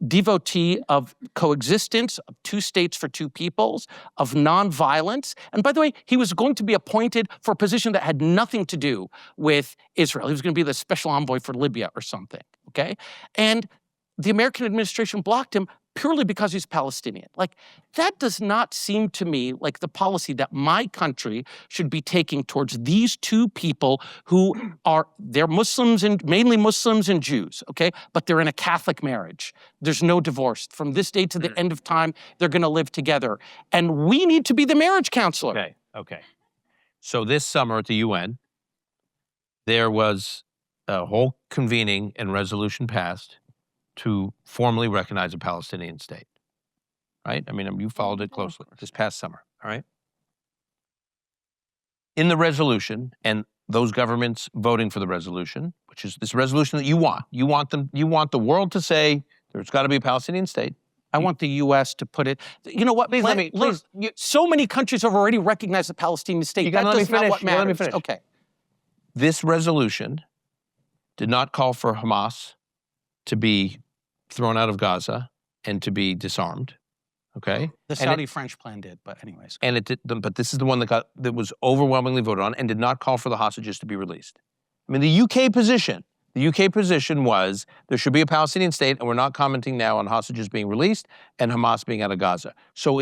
devotee of coexistence, of two states for two peoples, of nonviolence. And by the way, he was going to be appointed for a position that had nothing to do with Israel. He was going to be the special envoy for Libya or something, okay? And the American administration blocked him purely because he's Palestinian. That does not seem to me like the policy that my country should be taking towards these two people who they're Muslims and mainly Muslims and Jews, okay? But they're in a Catholic marriage. There's no divorce. From this day to the end of time, they're gonna live together. And we need to be the marriage counselor. Okay. So this summer at the UN, there was a whole convening and resolution passed to formally recognize a Palestinian state, right? I mean, you followed it closely this past summer, all right? In the resolution, and those governments voting for the resolution, which is this resolution that you want the world to say there's got to be a Palestinian state. I want the U.S. to put it. You know what? Please. So many countries have already recognized the Palestinian state. That does not what You gotta let me matters. finish. Okay. This resolution did not call for Hamas to be thrown out of Gaza and to be disarmed, okay? The Saudi-French plan did, but anyways. And it did, but this is the one that was overwhelmingly voted on and did not call for the hostages to be released. I mean, the UK position was there should be a Palestinian state, and we're not commenting now on hostages being released and Hamas being out of Gaza. So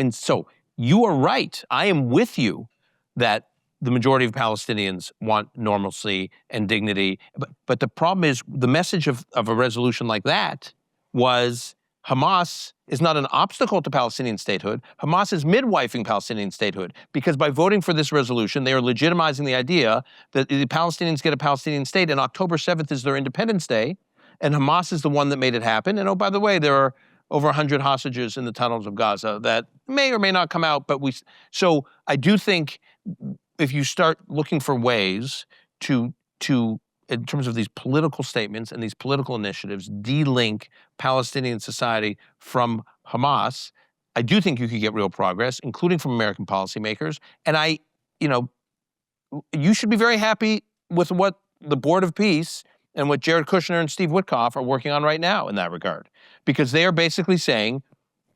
you are right. I am with you that the majority of Palestinians want normalcy and dignity. But the problem is the message of a resolution like that was Hamas is not an obstacle to Palestinian statehood. Hamas is midwifing Palestinian statehood because by voting for this resolution, they are legitimizing the idea that the Palestinians get a Palestinian state and October 7th is their Independence Day and Hamas is the one that made it happen. And oh, by the way, there are over 100 hostages in the tunnels of Gaza that may or may not come out. So I do think if you start looking for ways to in terms of these political statements and these political initiatives, de-link Palestinian society from Hamas, I do think you could get real progress, including from American policymakers. And you should be very happy with what the Board of Peace and what Jared Kushner and Steve Witkoff are working on right now in that regard, because they are basically saying,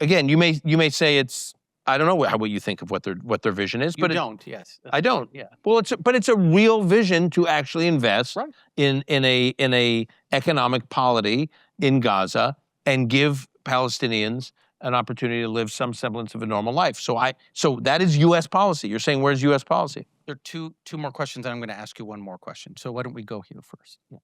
again, you may say it's, I don't know what you think of what their vision is, but Yes. I don't. Yeah. Well, it's a real vision to actually invest Right. in a economic polity in Gaza and give Palestinians an opportunity to live some semblance of a normal life. So that is U.S. policy. You're saying, where's U.S. policy? There are two more questions, and I'm going to ask you one more question. So why don't we go here first? Yeah.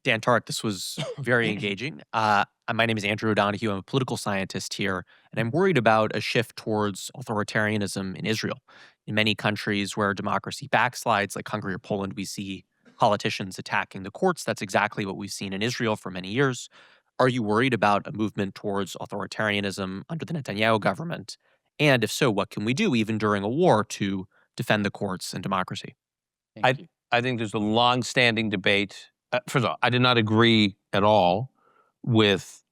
Dan, Tarek, this was very engaging. My name is Andrew O'Donohue. I'm a political scientist here, and I'm worried about a shift towards authoritarianism in Israel. In many countries where democracy backslides, like Hungary or Poland, we see politicians attacking the courts. That's exactly what we've seen in Israel for many years. Are you worried about a movement towards authoritarianism under the Netanyahu government? And if so, what can we do, even during a war, to defend the courts and democracy? Thank you. I think there's a long-standing debate. First of all, I did not agree at all with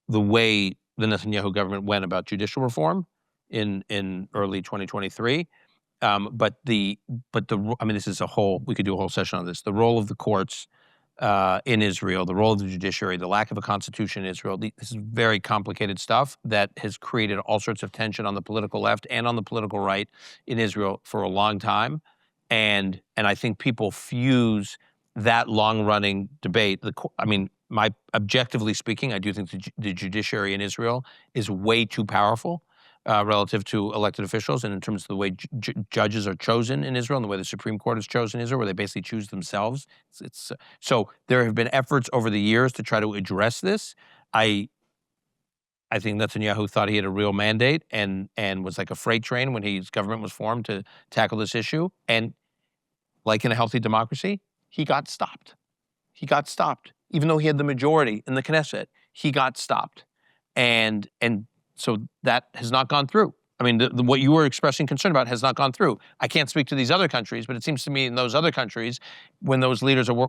the way the Netanyahu government went about judicial reform in early 2023. But this is we could do a whole session on this. The role of the courts in Israel, the role of the judiciary, the lack of a constitution in Israel. This is very complicated stuff that has created all sorts of tension on the political left and on the political right in Israel for a long time. And I think people fuse that long-running debate. Objectively speaking, I do think the judiciary in Israel is way too powerful relative to elected officials, and in terms of the way judges are chosen in Israel and the way the Supreme Court is chosen in Israel, where they basically choose themselves. So there have been efforts over the years to try to address this. I think Netanyahu thought he had a real mandate and was like a freight train when his government was formed to tackle this issue. And like in a healthy democracy, he got stopped. Even though he had the majority in the Knesset, he got stopped. And so that has not gone through. I mean, what you were expressing concern about has not gone through. I can't speak to these other countries, but it seems to me in those other countries, when those leaders are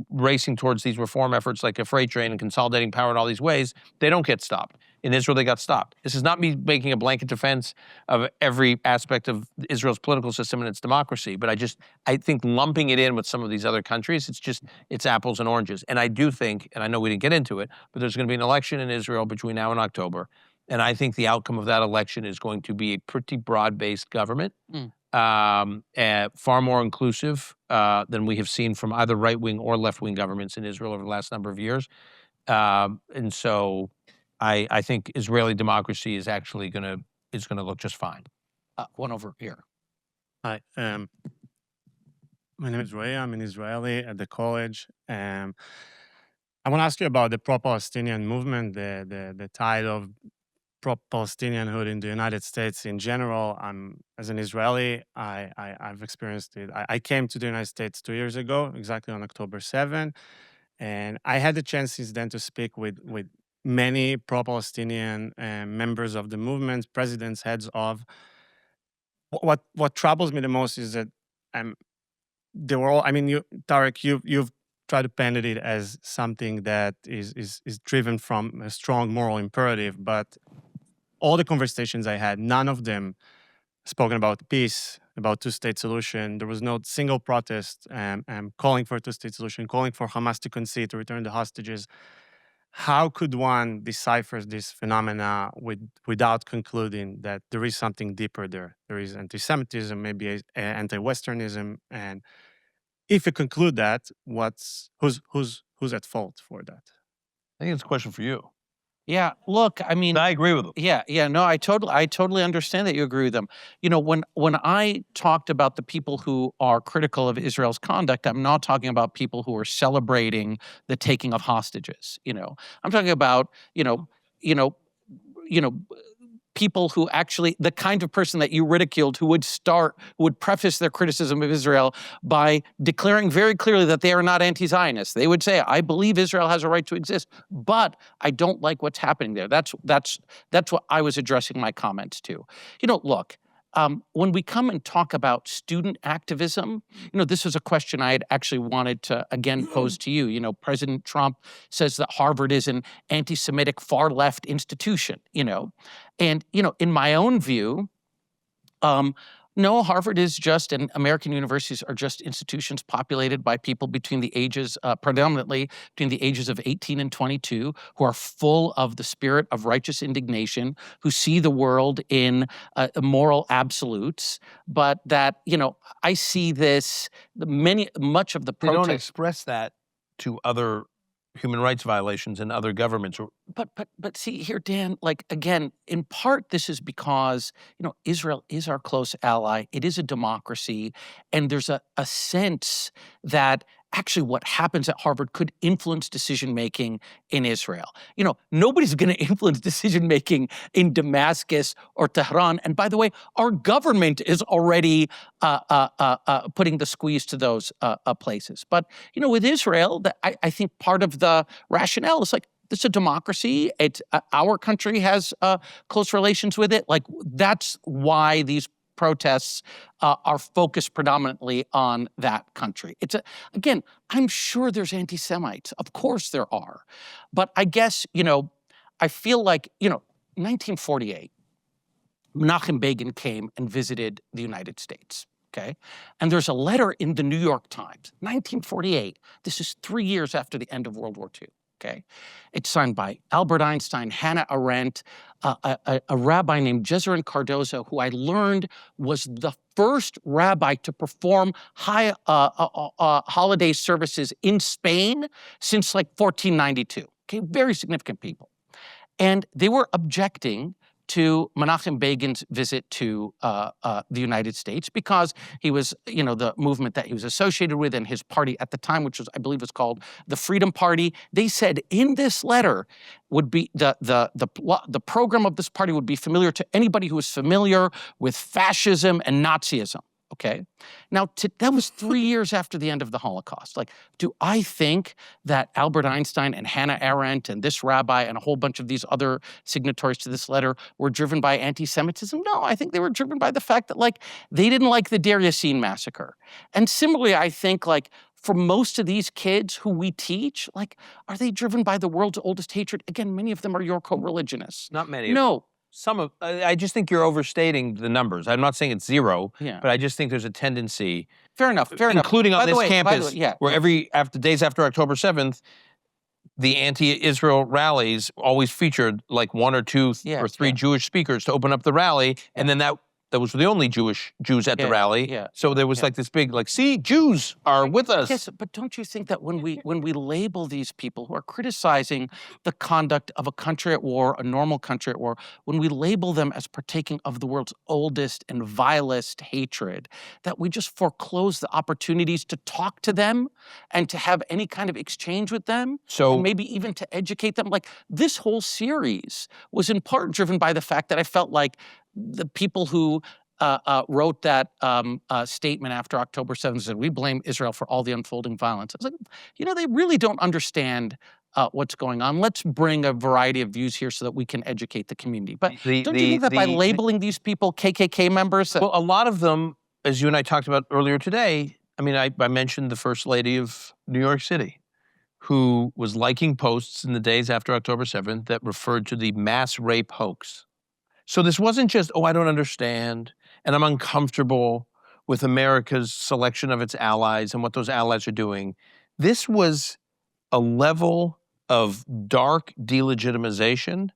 racing towards these reform efforts like a freight train and consolidating power in all these ways, they don't get stopped. In Israel, they got stopped. This is not me making a blanket defense of every aspect of Israel's political system and its democracy, but I think lumping it in with some of these other countries, it's apples and oranges. And I do think, and I know we didn't get into it, but there's going to be an election in Israel between now and October. And I think the outcome of that election is going to be a pretty broad-based government, far more inclusive than we have seen from either right-wing or left-wing governments in Israel over the last number of years. And so I think Israeli democracy is actually going to look just fine. One over here. Hi, my name is Ray. I'm an Israeli at the college. I want to ask you about the pro-Palestinian movement, the tide of pro-Palestinianhood in the United States in general. As an Israeli, I've experienced it. I came to the United States 2 years ago, exactly on October 7, and I had the chance since then to speak with many pro-Palestinian members of the movement, presidents, heads of. What troubles me the most is that they were all. I mean, Tarek, you've tried to paint it as something that is driven from a strong moral imperative, but all the conversations I had, none of them spoken about peace, about two-state solution. There was no single protest calling for a two-state solution, calling for Hamas to concede, to return the hostages. How could one decipher this phenomena without concluding that there is something deeper there? There is anti-Semitism, maybe anti-Westernism, and if you conclude that, who's at fault for that? I think it's a question for you. Yeah, look, I mean, I agree with him. Yeah, no, I totally understand that you agree with them. You know, when I talked about the people who are critical of Israel's conduct, I'm not talking about people who are celebrating the taking of hostages. You know, I'm talking about people who actually, the kind of person that you ridiculed, who would preface their criticism of Israel by declaring very clearly that they are not anti-Zionists. They would say, I believe Israel has a right to exist, but I don't like what's happening there. That's what I was addressing my comments to. You know, look, when we come and talk about student activism, you know, this was a question I had actually wanted to, again, pose to you. You know, President Trump says that Harvard is an anti-Semitic far-left institution, you know. And, you know, in my own view, No, Harvard is just, and American universities are just institutions populated by people between the ages, predominantly between the ages of 18 and 22, who are full of the spirit of righteous indignation, who see the world in moral absolutes, but that, I see this, much of the They don't protest. express that to other human rights violations in other governments. But see here, Dan, like again, in part this is because, Israel is our close ally. It is a democracy. And there's a sense that actually what happens at Harvard could influence decision making in Israel. Nobody's going to influence decision making in Damascus or Tehran. And by the way, our government is already putting the squeeze to those places. But with Israel, I think part of the rationale is like, this is a democracy. It's our country has close relations with it. Like that's why these protests are focused predominantly on that country. Again, I'm sure there's anti-Semites. Of course there are. But I guess, I feel like, 1948, Menachem Begin came and visited the United States. Okay. And there's a letter in the New York Times, 1948. This is 3 years after the end of World War II. Okay. It's signed by Albert Einstein, Hannah Arendt, a rabbi named Jezreel Cardozo, who I learned was the first rabbi to perform holiday services in Spain since like 1492. Okay. Very significant people. And they were objecting to Menachem Begin's visit to the United States because he was, the movement that he was associated with and his party at the time, which was, I believe, was called the Freedom Party. They said in this letter would be the program of this party would be familiar to anybody who is familiar with fascism and Nazism. Okay. Now, that was 3 years after the end of the Holocaust. Like, do I think that Albert Einstein and Hannah Arendt and this rabbi and a whole bunch of these other signatories to this letter were driven by anti-Semitism? No, I think they were driven by the fact that, like, they didn't like the Deir Yassin massacre. And similarly, I think, like, for most of these kids who we teach, like, are they driven by the world's oldest hatred? Again, many of them are your co-religionists. Not many. No. I just think you're overstating the numbers. I'm not saying it's zero, Yeah. but I just think there's a tendency, Fair enough. including on By the this way, campus, yeah. where days after October 7th, the anti-Israel rallies always featured like one or two or three Jewish speakers to open up the rally, and then that was the only Jews at the rally. Yeah. So there was like this big, like, see, Jews are with us. Yes, but don't you think that when we label these people who are criticizing the conduct of a country at war, a normal country at war, when we label them as partaking of the world's oldest and vilest hatred, that we just foreclose the opportunities to talk to them and to have any kind of exchange with them, and maybe even to educate them? Like, this whole series was in part driven by the fact that I felt like the people who wrote that statement after October 7th said, we blame Israel for all the unfolding violence. I was like, they really don't understand what's going on. Let's bring a variety of views here so that we can educate the community. But don't you think that by labeling these people KKK members? Well, a lot of them, as you and I talked about earlier today, I mean, I mentioned the First Lady of New York City, who was liking posts in the days after October 7th that referred to the mass rape hoax. So this wasn't just, I don't understand, and I'm uncomfortable with America's selection of its allies and what those allies are doing. This was a level of dark delegitimization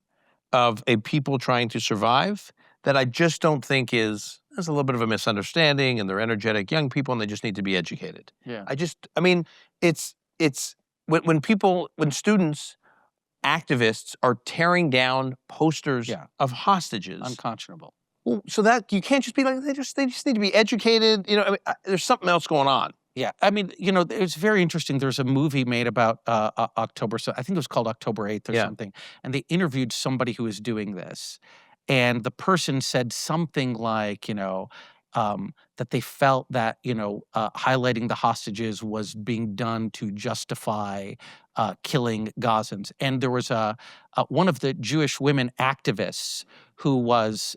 of a people trying to survive that I just don't think there's a little bit of a misunderstanding, and they're energetic young people and they just need to be educated. Yeah. It's when students, activists are tearing down posters of hostages. Unconscionable. Well, so that you can't just be like, they just need to be educated. There's something else going on. Yeah, I mean, it was very interesting. There's a movie made about October, so I think it was called October 8th or something, and they interviewed somebody who was doing this, and the person said something like, that they felt that, highlighting the hostages was being done to justify killing Gazans. And there was one of the Jewish women activists who was,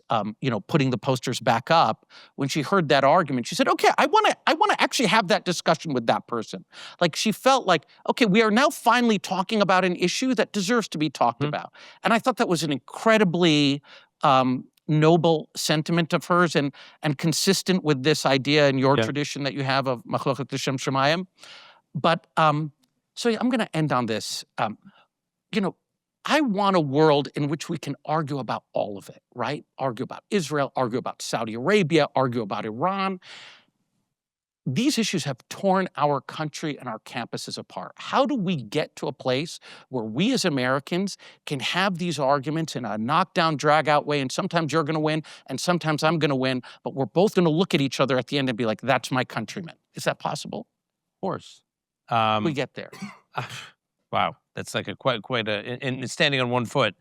putting the posters back up. When she heard that argument, she said, okay, I want to actually have that discussion with that person. Like, she felt like, okay, we are now finally talking about an issue that deserves to be talked about. And I thought that was an incredibly noble sentiment of hers and consistent with this idea in your Yeah. tradition that you have of Machlokhet L'Shem Shemayim. But so I'm going to end on this. You know, I want a world in which we can argue about all of it, right? Argue about Israel, argue about Saudi Arabia, argue about Iran. These issues have torn our country and our campuses apart. How do we get to a place where we as Americans can have these arguments in a knockdown, drag-out way, and sometimes you're going to win, and sometimes I'm going to win, but we're both going to look at each other at the end and be like, that's my countryman. Is that possible? Of course. We get there. Wow, that's like a quite a, and standing on one foot.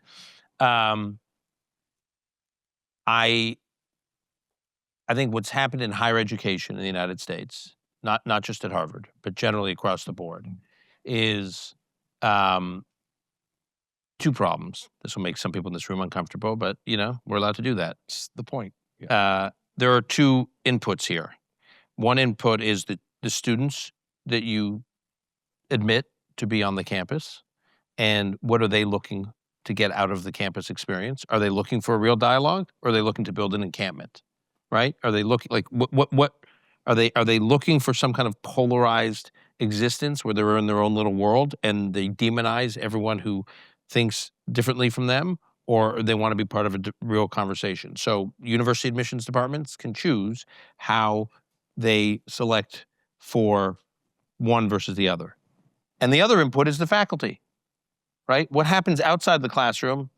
I think what's happened in higher education in the United States, not just at Harvard, but generally across the board, is two problems. This will make some people in this room uncomfortable, but you know, we're allowed to do that. It's the point. There are two inputs here. One input is that the students that you admit to be on the campus, and what are they looking to get out of the campus experience? Are they looking for a real dialogue, or are they looking to build an encampment? Right? Are they looking like what are they? Are they looking for some kind of polarized existence where they're in their own little world and they demonize everyone who thinks differently from them, or they want to be part of a real conversation? So university admissions departments can choose how they select for one versus the other. And the other input is the faculty, right? What happens outside the classroom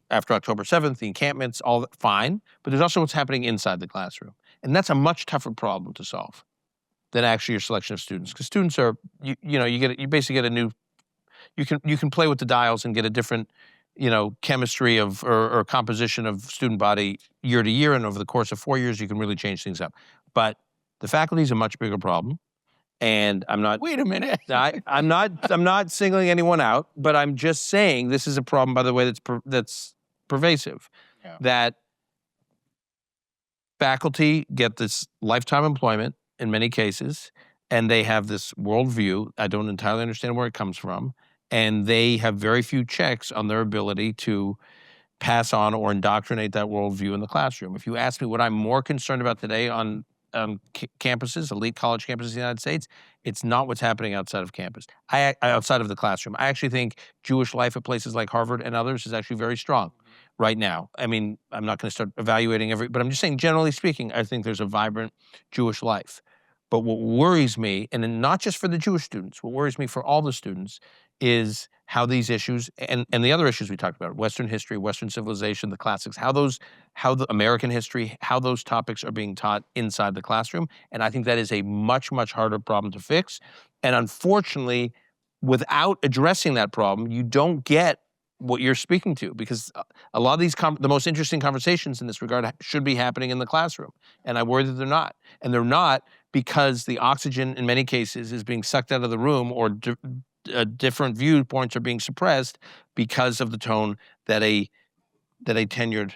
after October 7th, the encampments, all that, fine. But there's also what's happening inside the classroom. And that's a much tougher problem to solve than actually your selection of students. Because students are, you basically get a new, you can play with the dials and get a different, chemistry of or composition of student body year to year. And over the course of 4 years, you can really change things up. But the faculty is a much bigger problem. And I'm not. Wait a minute. I'm not singling anyone out, but I'm just saying this is a problem, by the way, that's pervasive. Yeah. That faculty get this lifetime employment in many cases, and they have this worldview. I don't entirely understand where it comes from, and they have very few checks on their ability to pass on or indoctrinate that worldview in the classroom. If you ask me what I'm more concerned about today on campuses, elite college campuses in the United States, it's not what's happening outside of campus. Outside of the classroom. I actually think Jewish life at places like Harvard and others is actually very strong right now. I mean, I'm not going to start evaluating but I'm just saying, generally speaking, I think there's a vibrant Jewish life. But what worries me, and not just for the Jewish students, what worries me for all the students is how these issues and the other issues we talked about, Western history, Western civilization, the classics, how the American history, how those topics are being taught inside the classroom. And I think that is a much, much harder problem to fix. And unfortunately, without addressing that problem, you don't get what you're speaking to, because a lot of these, the most interesting conversations in this regard should be happening in the classroom. And I worry that they're not. And they're not because the oxygen in many cases is being sucked out of the room, or different viewpoints are being suppressed because of the tone that a tenured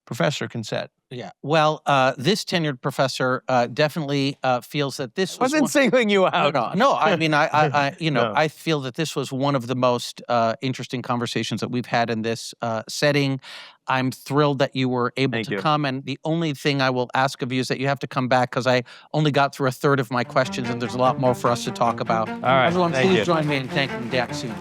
professor can set. Yeah. Well, this tenured professor definitely feels that this was wasn't singling you out. No. I mean, No. I feel that this was one of the most interesting conversations that we've had in this setting. I'm thrilled that you were able to come. And the only thing I will ask of you is that you have to come back, because I only got through a third of my questions, and there's a lot more for us to talk about. All right. Everyone, Thank please you. join me in thanking Dax Senor.